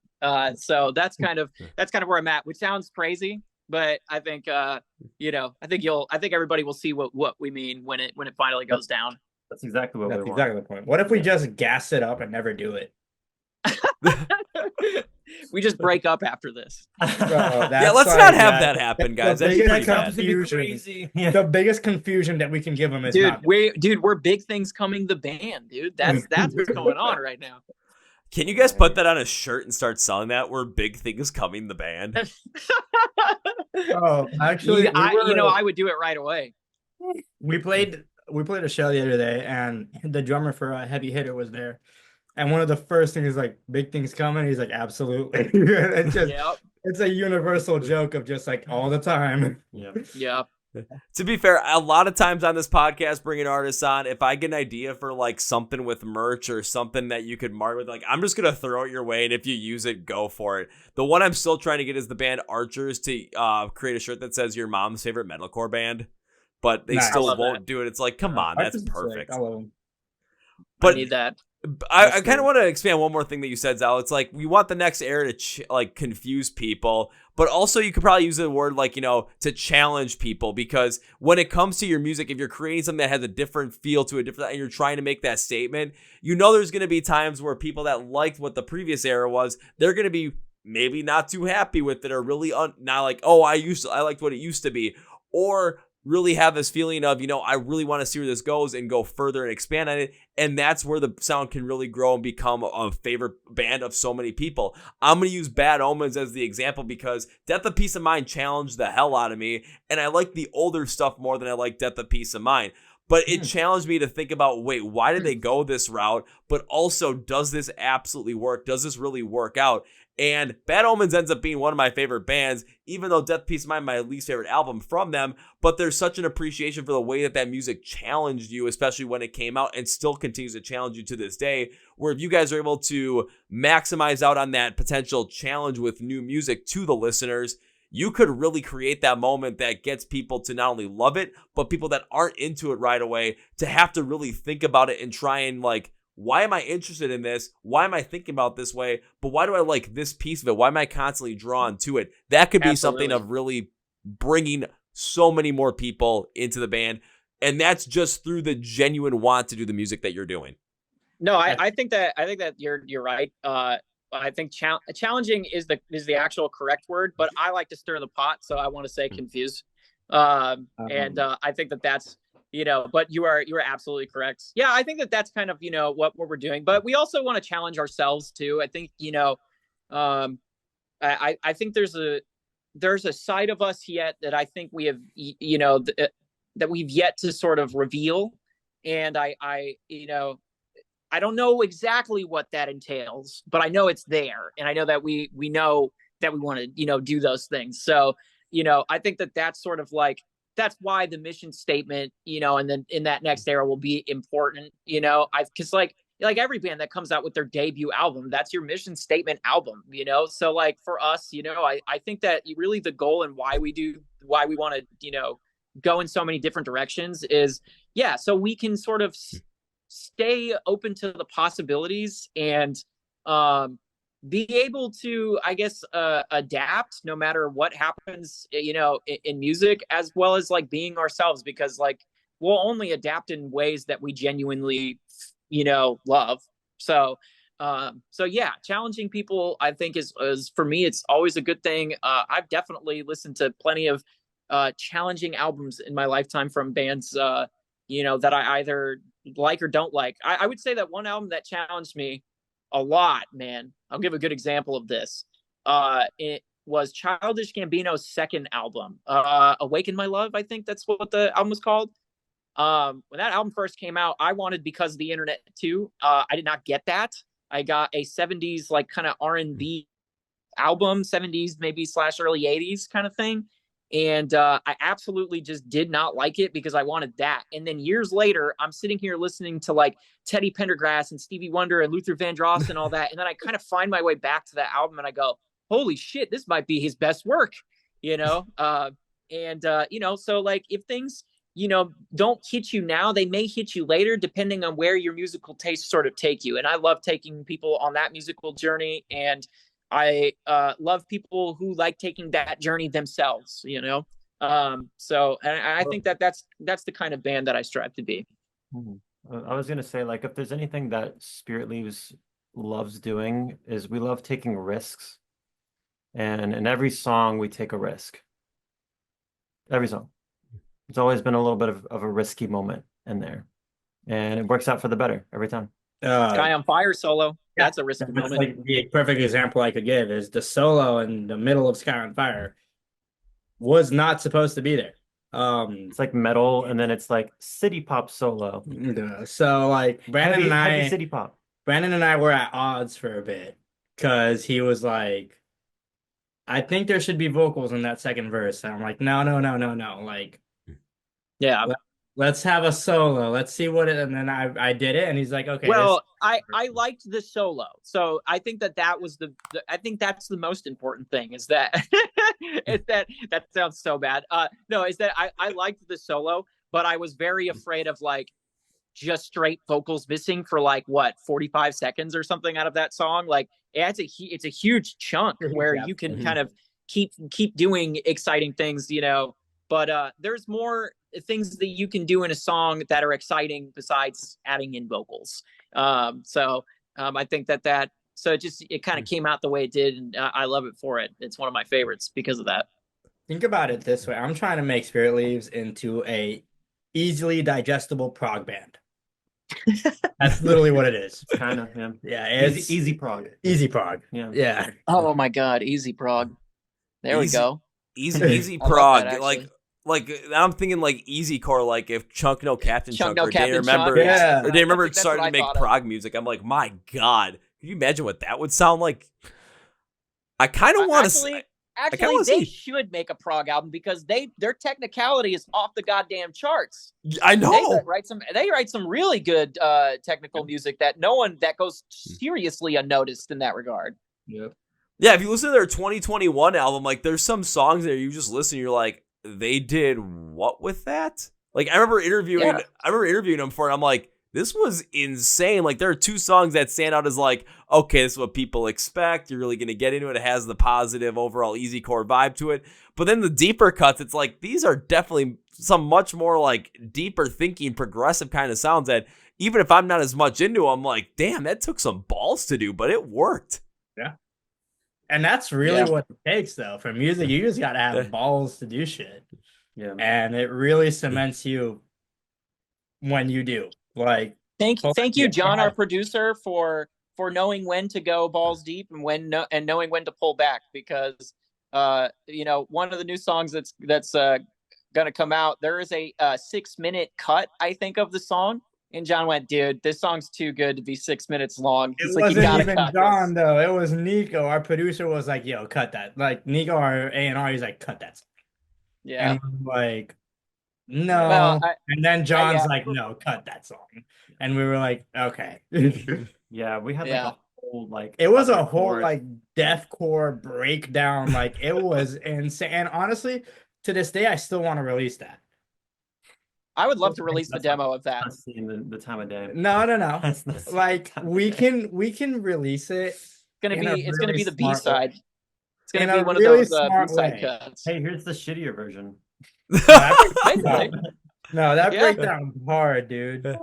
So that's kind of where I'm at, which sounds crazy, but I think, I think everybody will see what we mean when it finally goes down. That's exactly what we want. Exactly the point. What if we just gas it up and never do it? We just break up after this. Yeah, let's not have that happen, guys. That's pretty bad. The biggest confusion that we can give them is we're Big Things Coming the band, dude. That's what's going on right now. Can you guys put that on a shirt and start selling that? We're Big Things Coming the band. Oh, actually, I would do it right away. We played a show the other day, and the drummer for Heavy Hitter was there. And one of the first things is like, big things coming. He's like, absolutely. It's a universal joke of just like all the time. Yeah. To be fair, a lot of times on this podcast, bringing artists on, if I get an idea for like something with merch or something that you could market with, like I'm just going to throw it your way. And if you use it, go for it. The one I'm still trying to get is the band Archers to create a shirt that says your mom's favorite metalcore band. But they still won't do it. It's like, come on, that's perfect. I love them. But I need that. I kind of want to expand one more thing that you said, Zal. It's like we want the next era to confuse people, but also you could probably use the word to challenge people, because when it comes to your music, if you're creating something that has a different feel to and you're trying to make that statement, there's going to be times where people that liked what the previous era was, they're going to be maybe not too happy with it, or really not like, oh, I liked what it used to be, or really have this feeling of, I really want to see where this goes and go further and expand on it. And that's where the sound can really grow and become a favorite band of so many people. I'm going to use Bad Omens as the example because Death of Peace of Mind challenged the hell out of me. And I like the older stuff more than I like Death of Peace of Mind. But it challenged me to think about, wait, why did they go this route? But also, does this absolutely work? Does this really work out? And Bad Omens ends up being one of my favorite bands, even though Death Peace of Mind my least favorite album from them. But there's such an appreciation for the way that music challenged you, especially when it came out, and still continues to challenge you to this day, where if you guys are able to maximize out on that potential challenge with new music to the listeners, you could really create that moment that gets people to not only love it, but people that aren't into it right away to have to really think about it and try and why am I interested in this? Why am I thinking about this way? But why do I like this piece of it? Why am I constantly drawn to it? That could be something of really bringing so many more people into the band. And that's just through the genuine want to do the music that you're doing. No, I think that you're right. I think challenging is the actual correct word, but I like to stir the pot, so I want to say confused. And I think that's, but you are absolutely correct. Yeah, I think that's kind of, what we're doing, but we also want to challenge ourselves too. I think, I think there's a side of us yet that I think we have, that we've yet to sort of reveal. And I don't know exactly what that entails, but I know it's there. And I know that we know that we want to, do those things. So, I think that's sort of that's why the mission statement, and then in that next era will be important, because like every band that comes out with their debut album, that's your mission statement album, So for us, I think that really the goal and why we want to, go in so many different directions is, so we can sort of stay open to the possibilities and be able to, I guess, adapt no matter what happens, in music, as well as being ourselves, because we'll only adapt in ways that we genuinely, love. So challenging people, I think is for me, it's always a good thing. I've definitely listened to plenty of challenging albums in my lifetime from bands, that I either like or don't like. I would say that one album that challenged me a lot, man. I'll give a good example of this. It was Childish Gambino's second album, Awaken My Love, I think that's what the album was called. When that album first came out, I wanted Because of the Internet too. I did not get that. I got a 70s kind of R&B album, 70s maybe / early 80s kind of thing. And I absolutely just did not like it because I wanted that. And then years later, I'm sitting here listening to like Teddy Pendergrass and Stevie Wonder and Luther Vandross and all that. And then I kind of find my way back to that album and I go, holy shit, this might be his best work, you know? You know, so like if things, you know, don't hit you now, they may hit you later, depending on where your musical tastes sort of take you. And I love taking people on that musical journey. And I love people who like taking that journey themselves, you know? So and I think that's the kind of band that I strive to be. I was going to say, like, if there's anything that Spirit Leaves loves doing is we love taking risks. And in every song, we take a risk. Every song. It's always been a little bit of a risky moment in there. And it works out for the better every time. Sky on Fire solo. That's a risky moment. Like the perfect example I could give is the solo in the middle of Sky on Fire was not supposed to be there. It's like metal, and then it's like city pop solo. So like Heavy city pop. Brandon and I were at odds for a bit because he was like, I think there should be vocals in that second verse. And I'm like, no. Like, yeah. Let's have a solo. Let's see what it. And then I did it, and he's like, okay. Well, I liked the solo, so I think that was I think that's the most important thing. Is that that sounds so bad. No, is that I liked the solo, but I was very afraid of like just straight vocals missing for like what 45 seconds or something out of that song. Like it's a huge chunk where you can kind of keep doing exciting things, you know. But there's more things that you can do in a song that are exciting besides adding in vocals. So I think that so it kind of came out the way it did, and I love it for it. It's one of my favorites because of that. Think about it this way. I'm trying to make Spirit Leaves into a easily digestible prog band. That's literally what it is. Kind of, yeah. Yeah, it's easy prog. Easy prog. Yeah. Oh my God, easy prog. There we go. Easy prog. Like I'm thinking like easy core, like if Chunk No Captain Chunk or they remember it started to make prog music. I'm like, my God, can you imagine what that would sound like? I kind of want to actually they should make a prog album because their technicality is off the goddamn charts. I know. They write some really good technical music that goes seriously unnoticed in that regard. Yep. Yeah, if you listen to their 2021 album, like there's some songs there you just listen, you're like, they did what with that? Like I remember interviewing them for it. I'm like, this was insane. Like there are two songs that stand out as like, okay, this is what people expect. You're really gonna get into it. It has the positive overall easy core vibe to it. But then the deeper cuts, it's like these are definitely some much more like deeper thinking, progressive kind of sounds that even if I'm not as much into, I'm like, damn, that took some balls to do, but it worked. Yeah. And that's really what it takes, though. For music, you just gotta have balls to do shit. Yeah. And it really cements you when you do. Like, thank you, John, our producer, for knowing when to go balls deep and knowing when to pull back. Because you know, one of the new songs that's gonna come out, there is a 6-minute cut, I think, of the song. And John went, dude, this song's too good to be 6 minutes long. It wasn't even John, though. It was Nico. Our producer was like, yo, cut that. Like, Nico, our A&R, he's like, cut that song. Yeah. And I'm like, no. Well, and then John's like, no, cut that song. And we were like, okay. Yeah, we had like a whole, like... It was a whole, like, deathcore breakdown. Like, it was insane. And honestly, to this day, I still want to release that. I would love to release the demo of that. The time of day. No. Like we can release it. It's gonna be the B side. It's gonna be one really of those B-side cuts. Hey, here's the shittier version. No, that breakdown's hard, dude.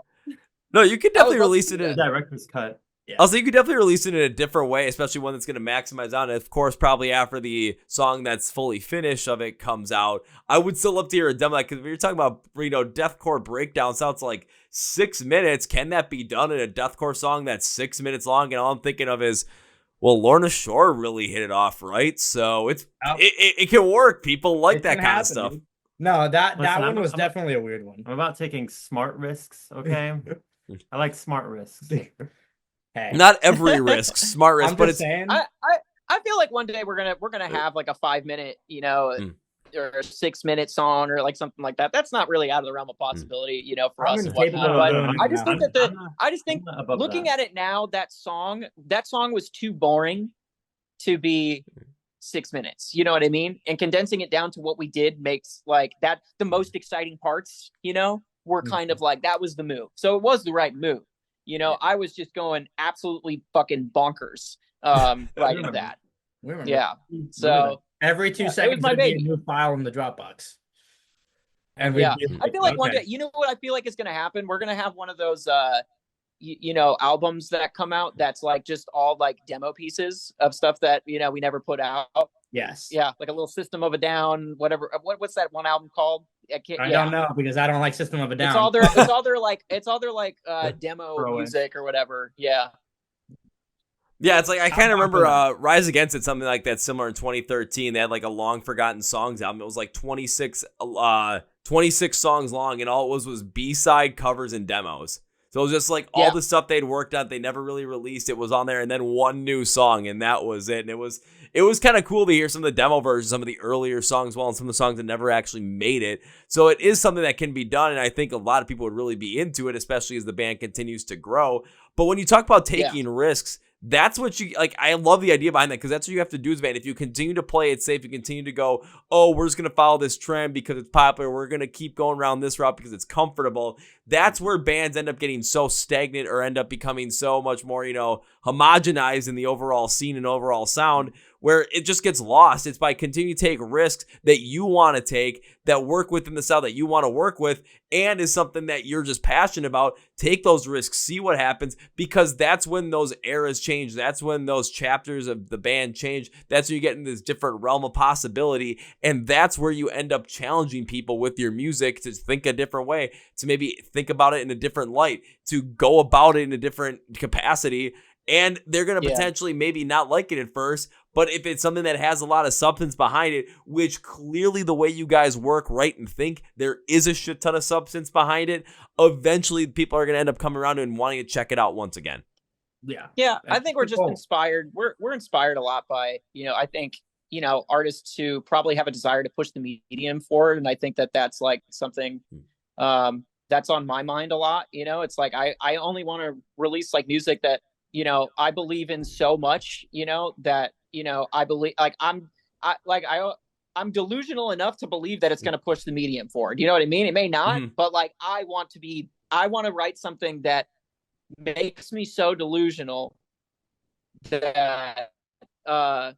No, you could definitely release it in a director's cut. Yeah. Also, you could definitely release it in a different way, especially one that's going to maximize on it. Of course, probably after the song that's fully finished of it comes out. I would still love to hear a demo, because when you're talking about, deathcore breakdown sounds like 6 minutes. Can that be done in a deathcore song that's 6 minutes long? And all I'm thinking of is, well, Lorna Shore really hit it off, right? So it can work. People like that kind of stuff. Dude. No, that one was definitely a weird one. I'm about taking smart risks, okay? I like smart risks. Hey. Not every risk, smart risk, but it's I I feel like one day we're gonna have like a 5-minute, or a 6-minute song or like something like that. That's not really out of the realm of possibility, for us and whatnot. But I just think looking at it now, that song was too boring to be 6 minutes. You know what I mean? And condensing it down to what we did makes like that the most exciting parts, were kind of like, that was the move. So it was the right move. I was just going absolutely fucking bonkers writing that. Yeah. So every 2 seconds there'd be a new file in the Dropbox. I feel like one day, what I feel like is going to happen? We're going to have one of those albums that come out that's like just all like demo pieces of stuff that we never put out. Yes. Yeah, like a little System of a Down, whatever. What's that one album called? I don't know, because I don't like System of a Down. It's all their demo music or whatever. Yeah. Yeah, it's like I kind of remember Rise Against It, something like that similar in 2013. They had like a long forgotten songs album. It was like 26 songs long, and all it was B-side covers and demos. So it was just like all the stuff they'd worked on, they never really released. It was on there, and then one new song, and that was it. And it was kind of cool to hear some of the demo versions, some of the earlier songs, and some of the songs that never actually made it. So it is something that can be done, and I think a lot of people would really be into it, especially as the band continues to grow. But when you talk about taking risks, that's what you like. I love the idea behind that, because that's what you have to do as a band. If you continue to play it safe, you continue to go, oh, we're just going to follow this trend because it's popular. We're going to keep going around this route because it's comfortable. That's where bands end up getting so stagnant or end up becoming so much more, homogenized in the overall scene and overall sound, where it just gets lost. It's by continuing to take risks that you want to take, that work within the style that you want to work with, and is something that you're just passionate about. Take those risks, see what happens, because that's when those eras change. That's when those chapters of the band change. That's when you get in this different realm of possibility, and that's where you end up challenging people with your music to think a different way, to maybe think about it in a different light, to go about it in a different capacity. And they're going to potentially maybe not like it at first, but if it's something that has a lot of substance behind it, which clearly the way you guys work, write, and think, there is a shit ton of substance behind it, eventually people are going to end up coming around and wanting to check it out once again. Yeah. I think we're just inspired. We're inspired a lot by, I think, artists who probably have a desire to push the medium forward. And I think that that's like something that's on my mind a lot. It's like, I only want to release like music that, I believe in so much, that, I believe like I'm delusional enough to believe that it's going to push the medium forward. You know what I mean? It may not, but like, I want to write something that makes me so delusional that, I'm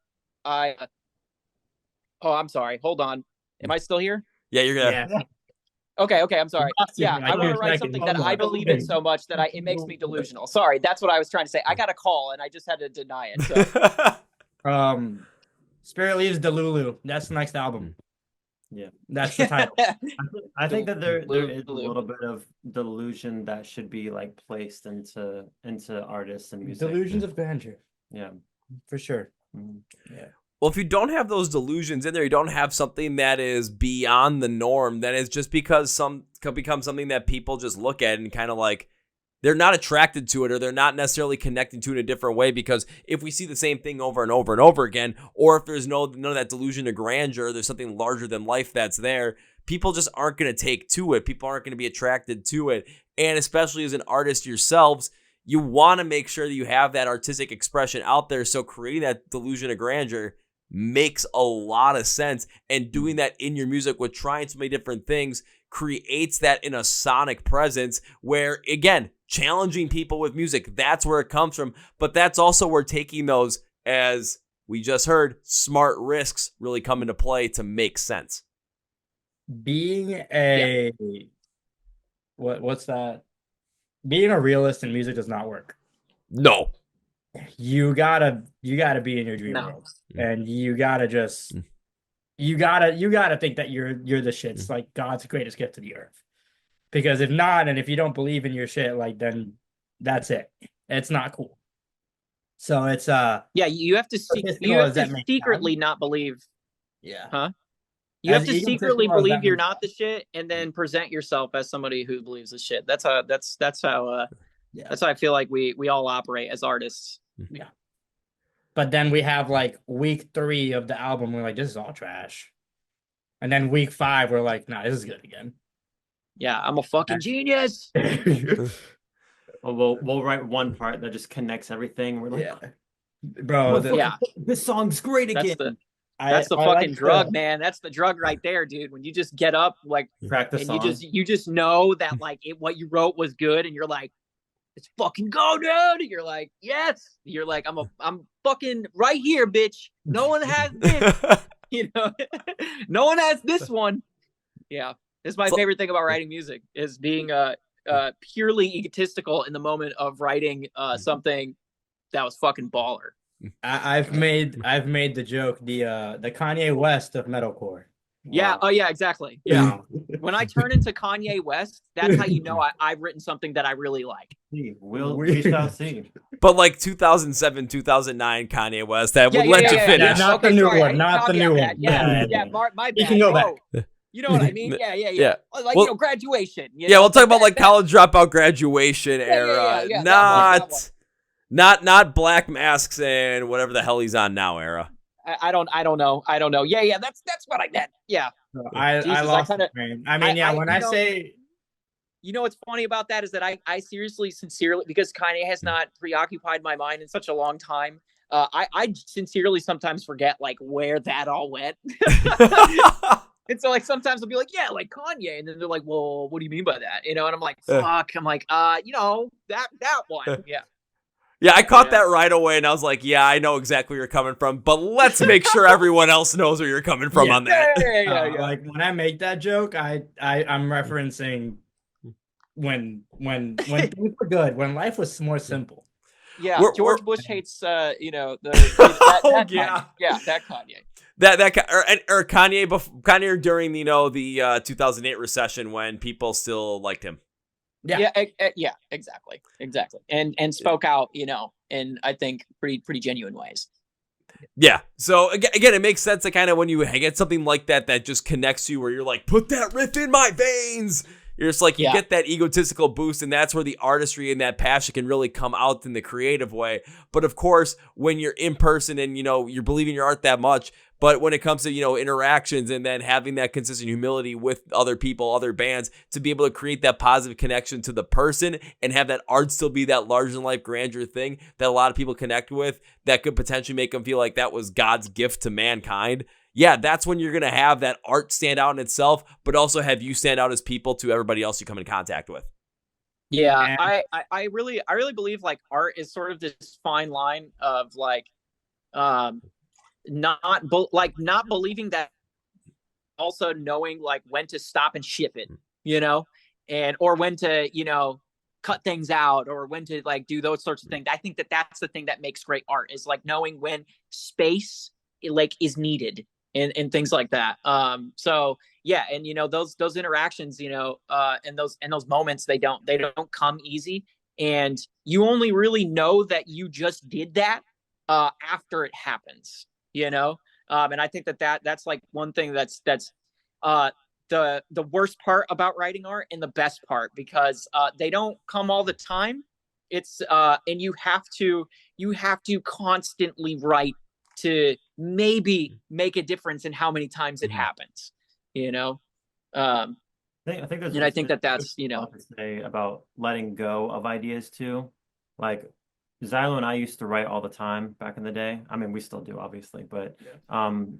sorry. Hold on. Am I still here? Yeah, you're gonna. Yeah. Okay, I'm sorry. Yeah, I want to write something that I believe in so much that it makes me delusional. Sorry, that's what I was trying to say. I got a call and I just had to deny it. So. Spirit Leaves Delulu. That's the next album. Yeah, that's the title. I think that there is a little bit of delusion that should be like placed into artists and music. Delusions of grandeur. Yeah, for sure. Yeah. Well, if you don't have those delusions in there, you don't have something that is beyond the norm, then it's just because could become something that people just look at and kind of like, they're not attracted to it, or they're not necessarily connecting to it in a different way, because if we see the same thing over and over and over again, or if there's none of that delusion of grandeur, there's something larger than life that's there, people just aren't going to take to it. People aren't going to be attracted to it. And especially as an artist yourselves, you want to make sure that you have that artistic expression out there. So creating that delusion of grandeur makes a lot of sense, and doing that in your music with trying so many different things creates that in a sonic presence where, again, challenging people with music, that's where it comes from. But that's also where taking those, as we just heard, smart risks really come into play to make sense. Being what's that? Being a realist in music does not work. No. You gotta be in your dream world, and you gotta just you gotta think that you're the shit's like God's greatest gift to the earth. Because if not, and if you don't believe in your shit, like, then that's it. It's not cool. So it's you have to secretly not believe. Yeah. Huh? You have to secretly believe you're not the shit, and then present yourself as somebody who believes the shit. That's how I feel like we all operate as artists. Yeah. But then we have like week 3 of the album, we're like, this is all trash. And then week 5, we're like, nah, this is good again. Yeah, I'm a fucking genius. Well, we'll write one part that just connects everything. We're like, Bro, this song's great again. That's the fucking drug, man. That's the drug right there, dude. When you just get up, like, crack the and song. you just know that like what you wrote was good, and you're like, let's fucking go, dude. And you're like, yes. You're like, I'm fucking right here, bitch. No one has this. No one has this one. Yeah, this is my favorite thing about writing music, is being purely egotistical in the moment of writing something that was fucking baller. I've made the joke, the Kanye West of metalcore. Yeah. Wow. Oh yeah, exactly. Yeah. When I turn into Kanye West, that's how you know I've written something that I really like. We shall see. But like 2007, 2009 Kanye West, that would let you finish. Not the new one. Not the new one. Yeah. My bad. You can go back. You know what I mean? Yeah. Like, well, graduation. We'll talk about like college dropout, graduation era. Not Black Masks and whatever the hell he's on now era. I don't know. Yeah. That's what I meant. Yeah. I lost the train. I mean, when I say, you know what's funny about that is that I seriously, sincerely, because Kanye has not preoccupied my mind in such a long time. I sincerely sometimes forget like where that all went. And so like sometimes I'll be like, yeah, like Kanye, and then they're like, well, what do you mean by that? And I'm like, fuck. I'm like, that one. Yeah. Yeah, I caught that right away, and I was like, yeah, I know exactly where you're coming from, but let's make sure everyone else knows where you're coming from on that. Yeah. Like when I make that joke, I'm referencing when things were good, when life was more simple. Yeah, George Bush hates that Kanye. Yeah, that Kanye. Or Kanye during the 2008 recession when people still liked him. Yeah, exactly, and spoke out, in I think pretty genuine ways. Yeah, so again, it makes sense that kind of when you get something like that just connects you, where you're like, put that riff in my veins. You're just like, you get that egotistical boost, and that's where the artistry and that passion can really come out in the creative way. But of course, when you're in person and, you're believing your art that much, but when it comes to, interactions and then having that consistent humility with other people, other bands, to be able to create that positive connection to the person and have that art still be that larger than life grandeur thing that a lot of people connect with, that could potentially make them feel like that was God's gift to mankind. Yeah, that's when you're going to have that art stand out in itself, but also have you stand out as people to everybody else you come in contact with. Yeah, I really believe like art is sort of this fine line of like, not believing that, also knowing like when to stop and ship it, or when to, cut things out, or when to like do those sorts of things. I think that that's the thing that makes great art, is like knowing when space is needed. And things like that. So yeah, and those interactions, and those moments, they don't come easy, and you only really know that you just did that after it happens, and I think that's like one thing that's the worst part about writing art, and the best part, because they don't come all the time. It's and you have to constantly write to maybe make a difference in how many times it happens, I think there's, and I think that's to say about letting go of ideas too. Like XZYLO and I used to write all the time back in the day. I mean, we still do, obviously, but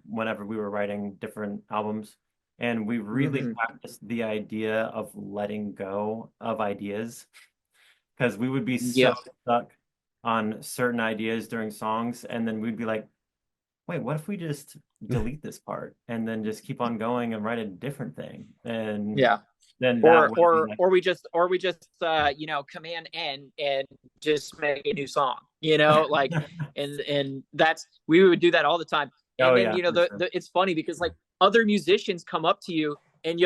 whenever we were writing different albums, and we really practiced the idea of letting go of ideas, because we would be so stuck on certain ideas during songs, and then we'd be like, wait, what if we just delete this part and then just keep on going and write a different thing? And then or we just Command N and just make a new song, like and that's, we would do that all the time. And then it's funny because like other musicians come up to you and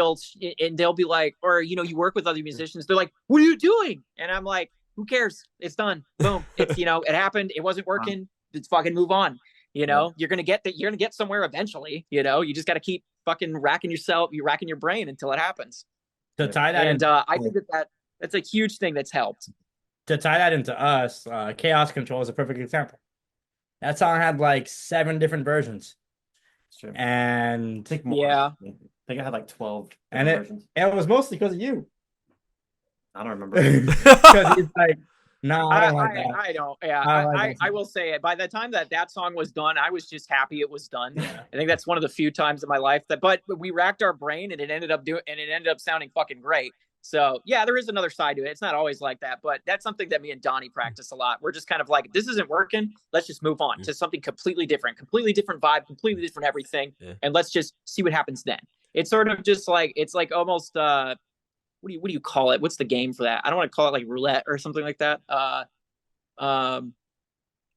they'll be like, or you work with other musicians, they're like, what are you doing? And I'm like, who cares? It's done. Boom. It's it happened. It wasn't working. Let's fucking move on. You're gonna get that. You're gonna get somewhere eventually. You just got to keep fucking racking your brain until it happens. To tie that, and I think that's a huge thing that's helped. To tie that into us, Chaos Control is a perfect example. That song had like 7 different versions. It's true. And I think more. Yeah. I think I had like 12 and different versions. it was mostly because of you. I don't remember. Because he's like, no, I don't like that. I don't. Yeah, I don't like that I song. will say it. By the time that song was done, I was just happy it was done. Yeah. I think that's one of the few times in my life that. But we racked our brain, and it ended up sounding fucking great. So yeah, there is another side to it. It's not always like that, but that's something that me and Donnie practice a lot. We're just kind of like, this isn't working. Let's just move on to something completely different vibe, completely different everything, and let's just see what happens then. It's sort of just like it's like almost what do you call it? What's the game for that? I don't want to call it like roulette or something like that.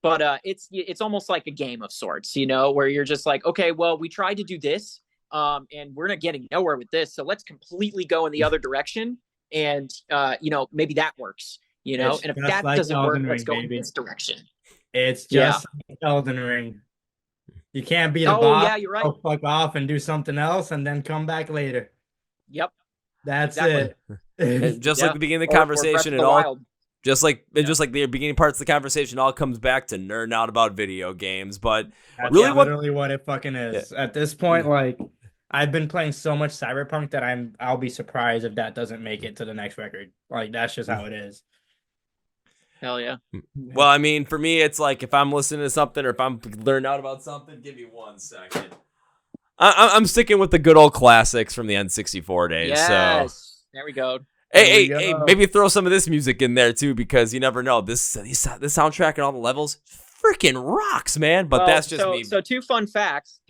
But it's almost like a game of sorts, where you're just like, okay, well, we tried to do this, and we're not getting nowhere with this, so let's completely go in the other direction, and maybe that works, and if that like doesn't work, Elden let's go Ring, in baby. this direction. It's just like Elden Ring. You can't be the Oh, boss. yeah, you're right. Go fuck off and do something else, and then come back later. Yep, That's exactly. it. And just Yeah. like the beginning of the Or conversation, Breath of it the all Wild. just like the beginning parts of the conversation all comes back to nerding out about video games. But That's really, what literally what it fucking is. At this point, like I've been playing so much Cyberpunk that I'll be surprised if that doesn't make it to the next record. Like that's just how it is. Hell yeah. Well, I mean, for me, it's like if I'm listening to something or if I'm learning out about something, give me 1 second. I'm sticking with the good old classics from the N64 days. Yes. So There we go. hey, There we hey, go. maybe throw some of this music in there too, because you never know. This soundtrack and all the levels freaking rocks, man. But that's just me. So two fun facts.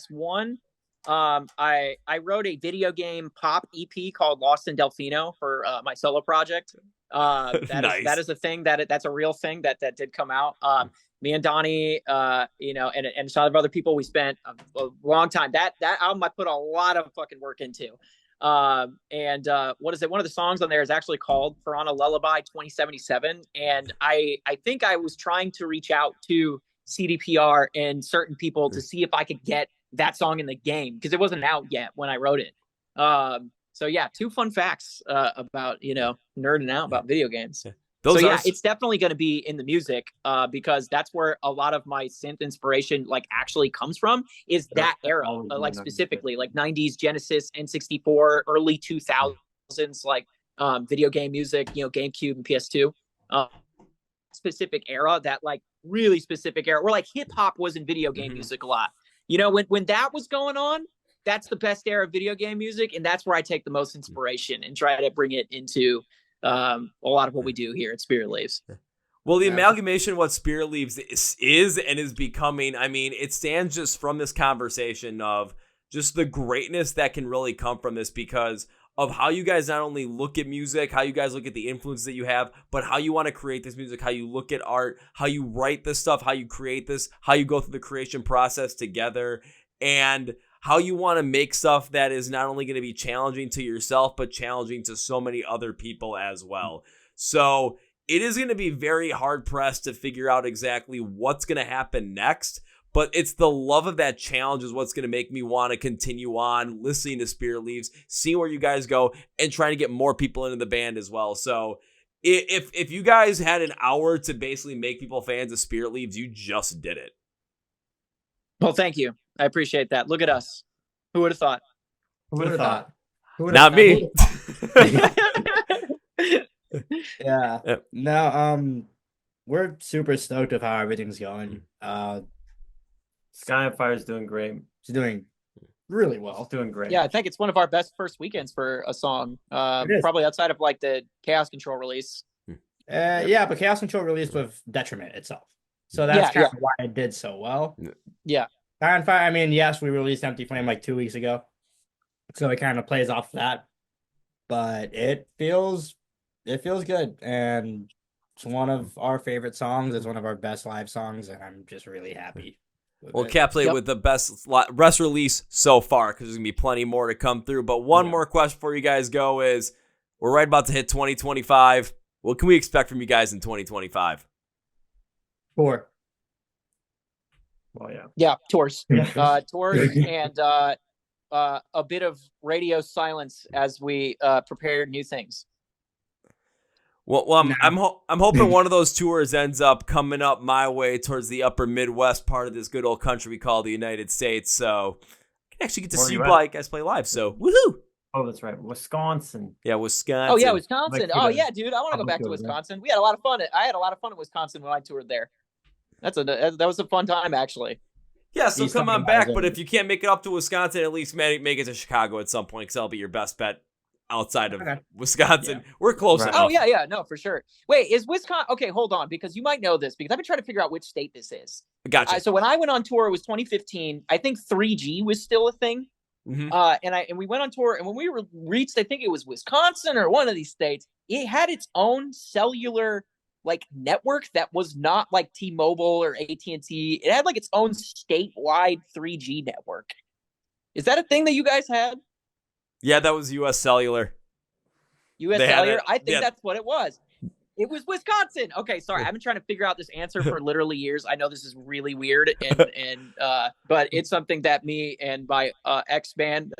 One, I wrote a video game pop EP called Lost in Delfino for my solo project. Nice. That is a thing that's a real thing that did come out. Me and Donnie, and some other people, we spent a long time. That album I put a lot of fucking work into. What is it? One of the songs on there is actually called "For on a Lullaby 2077," and I think I was trying to reach out to CDPR and certain people to see if I could get that song in the game because it wasn't out yet when I wrote it. So yeah, 2 fun facts about nerding out about video games. It's definitely going to be in the music because that's where a lot of my synth inspiration actually comes from is that era, specifically like 90s Genesis, N64, early 2000s video game music, GameCube and PS2. Specific era, that really specific era where hip hop was in video game music a lot. When that was going on, that's the best era of video game music, and that's where I take the most inspiration and try to bring it into a lot of what we do here at Spirit Leaves. Well, the amalgamation of what Spirit Leaves is and is becoming, I mean, it stands just from this conversation of just the greatness that can really come from this because of how you guys not only look at music, how you guys look at the influences that you have, but how you want to create this music, how you look at art, how you write this stuff, how you create this, how you go through the creation process together, and how you want to make stuff that is not only going to be challenging to yourself, but challenging to so many other people as well. So it is going to be very hard pressed to figure out exactly what's going to happen next. But it's the love of that challenge is what's going to make me want to continue on listening to Spirit Leaves, seeing where you guys go, and trying to get more people into the band as well. So if you guys had an hour to basically make people fans of Spirit Leaves, you just did it. Well, thank you. I appreciate that. Look at us. Who would have thought? Who would have thought? Not me. Yeah. No, we're super stoked of how everything's going. Sky on Fire is doing great. She's doing really well. It's doing great. Yeah, I think it's one of our best first weekends for a song. Probably outside of the Chaos Control release. Yeah, but Chaos Control released with Detriment itself. So that's kind of why it did so well. Yeah. Sky on Fire, I mean, yes, we released Empty Flame 2 weeks ago. So it kind of plays off that. But it feels good. And it's one of our favorite songs. It's one of our best live songs, and I'm just really happy. Well, encapsulate with the best release so far because there's going to be plenty more to come through. But one more question before you guys go is, we're right about to hit 2025. What can we expect from you guys in 2025? 4. Well, yeah. Yeah, tours. Tours and a bit of radio silence as we prepare new things. Well, No. I'm hoping one of those tours ends up coming up my way towards the upper Midwest part of this good old country we call the United States. So I can actually get to Where see you you at? guys play live. So woohoo! Oh, that's right. Wisconsin. Yeah, Wisconsin. Oh yeah, Wisconsin. Like, Oh yeah, dude, I want to I'll go back go to there. Wisconsin. We had a lot of fun. I had a lot of fun in Wisconsin when I toured there. That was a fun time actually. Yeah, so He's come on talking back. about But his- if you can't make it up to Wisconsin, at least make it to Chicago at some point, because that'll be your best bet outside of Okay. Wisconsin. We're close Right. enough. Oh yeah, no, for sure. Wait, is Wisconsin? Okay, hold on, because you might know this because I've been trying to figure out which state this is. Gotcha. So when I went on tour, it was 2015. I think 3G was still a thing. Mhm. And we went on tour, and when we reached, I think it was Wisconsin or one of these states, it had its own cellular like network that was not like T-Mobile or AT&T. It had like its own statewide 3G network. Is that a thing that you guys had? Yeah, that was U.S. Cellular. US They had Cellular? it. I think Yeah. that's what it was. It was Wisconsin. Okay, sorry. I've been trying to figure out this answer for literally years. I know this is really weird, but it's something that me and my ex-band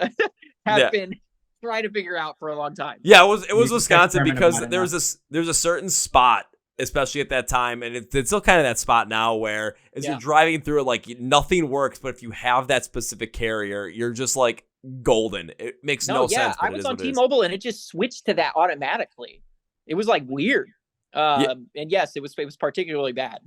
have been trying to figure out for a long time. Yeah, it was You Wisconsin can because experiment on there's a certain spot, especially at that time, and it's still kind of that spot now where as Yeah. you're driving through it, like nothing works, but if you have that specific carrier, you're just like golden. It makes no sense. But I it was is on what it is. T-Mobile and it just switched to that automatically. It was like weird. And yes, it was particularly bad.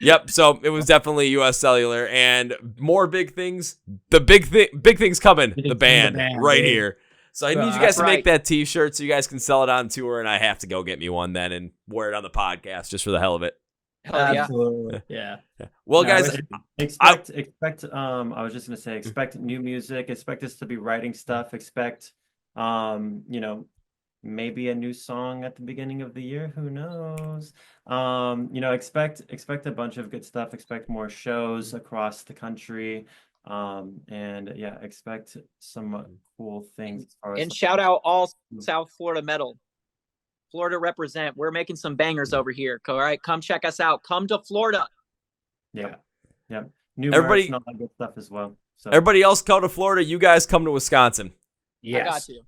Yep. So it was definitely U.S. Cellular, and more big things. The big things coming. The band right dude. here. So I need you That's guys to make right. that T-shirt so you guys can sell it on tour, and I have to go get me one then and wear it on the podcast just for the hell of it. Hell yeah. Absolutely. Yeah. Well, No, guys, it's- Expect I was just gonna say, expect new music, expect us to be writing stuff, expect maybe a new song at the beginning of the year, who knows? Expect a bunch of good stuff, expect more shows across the country. And yeah, expect some cool things as far as And shout out all South Florida metal. Florida represent. We're making some bangers over here. All right, come check us out. Come to Florida. yeah. New Everybody- merch and all that good stuff as well. So everybody else come to Florida. You guys come to Wisconsin. Yes. I got you.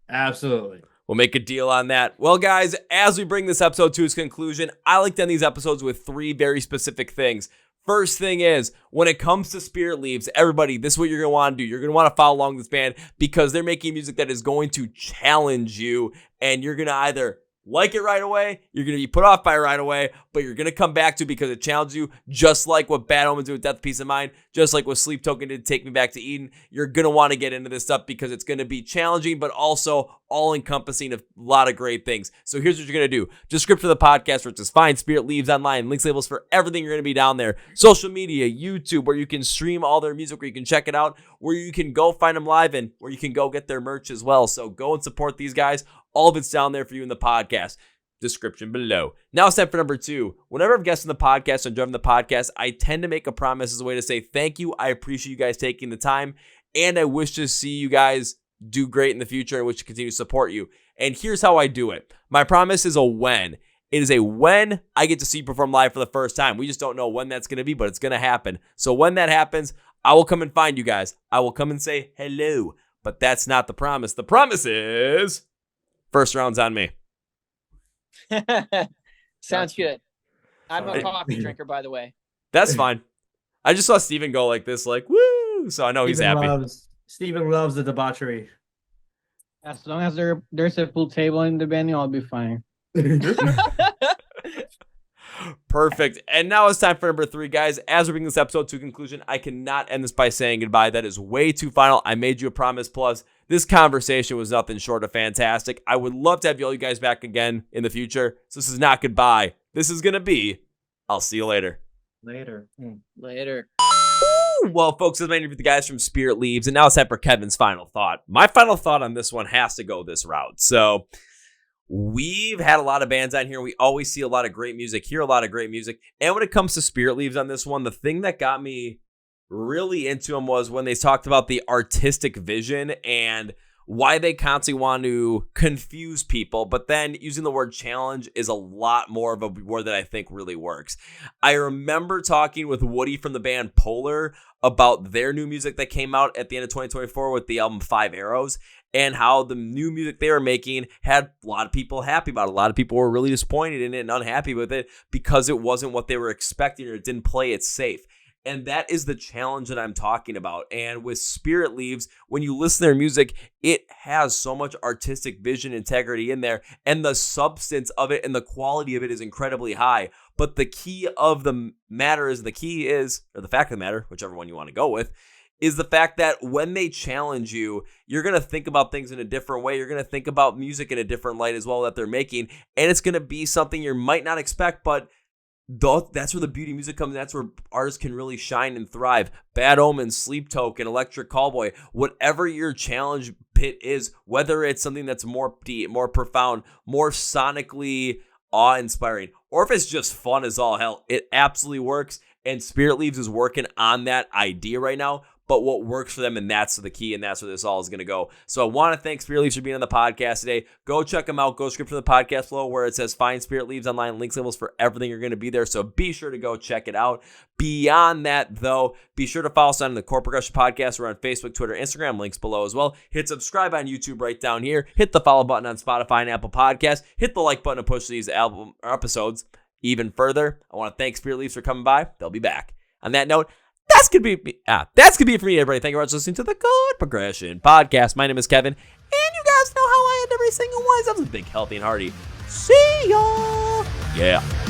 Absolutely. We'll make a deal on that. Well, guys, as we bring this episode to its conclusion, I like to end these episodes with 3 very specific things. First thing is, when it comes to Spirit Leaves, everybody, this is what you're going to want to do. You're going to want to follow along with this band because they're making music that is going to challenge you, and you're going to either like it right away, you're going to be put off by it right away, but you're going to come back to it because it challenges you, just like what Bad Omens did with Death, Peace of Mind, just like what Sleep Token did Take Me Back to Eden. You're going to want to get into this stuff because it's going to be challenging, but also all-encompassing of a lot of great things. So here's what you're going to do. Description of the podcast, where it says find Spirit Leaves online, links, labels for everything you're going to be down there. Social media, YouTube, where you can stream all their music, where you can check it out, where you can go find them live, and where you can go get their merch as well. So go and support these guys. All of it's down there for you in the podcast description below. Now it's time for number 2. Whenever I'm guesting the podcast and driving the podcast, I tend to make a promise as a way to say thank you. I appreciate you guys taking the time, and I wish to see you guys do great in the future and wish to continue to support you. And here's how I do it. My promise is a when. It is a when I get to see you perform live for the first time. We just don't know when that's going to be, but it's going to happen. So when that happens, I will come and find you guys. I will come and say hello. But that's not the promise. The promise is first round's on me. Sounds good. I'm a Hey. coffee drinker, by the way. That's fine. I just saw Steven go like this, like, woo! So I know he's happy. Steven loves the debauchery. As long as there's a full table in the venue, I'll be fine. Perfect. And now it's time for number 3, guys. As we bring this episode to a conclusion, I cannot end this by saying goodbye. That is way too final. I made you a promise. Plus, this conversation was nothing short of fantastic. I would love to have all you guys back again in the future. So this is not goodbye. This is going to be, I'll see you later. later. Later. Well, folks, this is my interview with the guys from Spirit Leaves, and now it's time for Kevin's final thought. My final thought on this one has to go this route. So we've had a lot of bands on here. We always see a lot of great music, hear a lot of great music. And when it comes to Spirit Leaves on this one, the thing that got me really into them was when they talked about the artistic vision and why they constantly want to confuse people, but then using the word challenge is a lot more of a word that I think really works. I remember talking with Woody from the band Polar about their new music that came out at the end of 2024 with the album 5 Arrows, and how the new music they were making had a lot of people happy about it. A lot of people were really disappointed in it and unhappy with it because it wasn't what they were expecting or it didn't play it safe. And that is the challenge that I'm talking about. And with Spirit Leaves, when you listen to their music, it has so much artistic vision, integrity in there, and the substance of it and the quality of it is incredibly high. But the key of the matter is, or the fact of the matter, whichever one you want to go with, is the fact that when they challenge you, you're going to think about things in a different way. You're going to think about music in a different light as well that they're making. And it's going to be something you might not expect, but that's where the beauty of music comes in. That's where artists can really shine and thrive. Bad Omens, Sleep Token, Electric Callboy, whatever your challenge pit is, whether it's something that's more deep, more profound, more sonically awe-inspiring, or if it's just fun as all hell, it absolutely works. And Spirit Leaves is working on that idea right now. But what works for them, and that's the key, and that's where this all is going to go. So I want to thank Spirit Leaves for being on the podcast today. Go check them out. Go script for the podcast below where it says Find Spirit Leaves online. Links, labels for everything are going to be there. So be sure to go check it out. Beyond that, though, be sure to follow us on the Chord Progression Podcast. We're on Facebook, Twitter, Instagram. Links below as well. Hit subscribe on YouTube right down here. Hit the follow button on Spotify and Apple Podcasts. Hit the like button to push these episodes even further. I want to thank Spirit Leaves for coming by. They'll be back. On that note, that's gonna be it for me, everybody. Thank you very much for listening to the Chord Progression Podcast. My name is Kevin, and you guys know how I end every single one. That was big, healthy, and hearty. See ya. Yeah.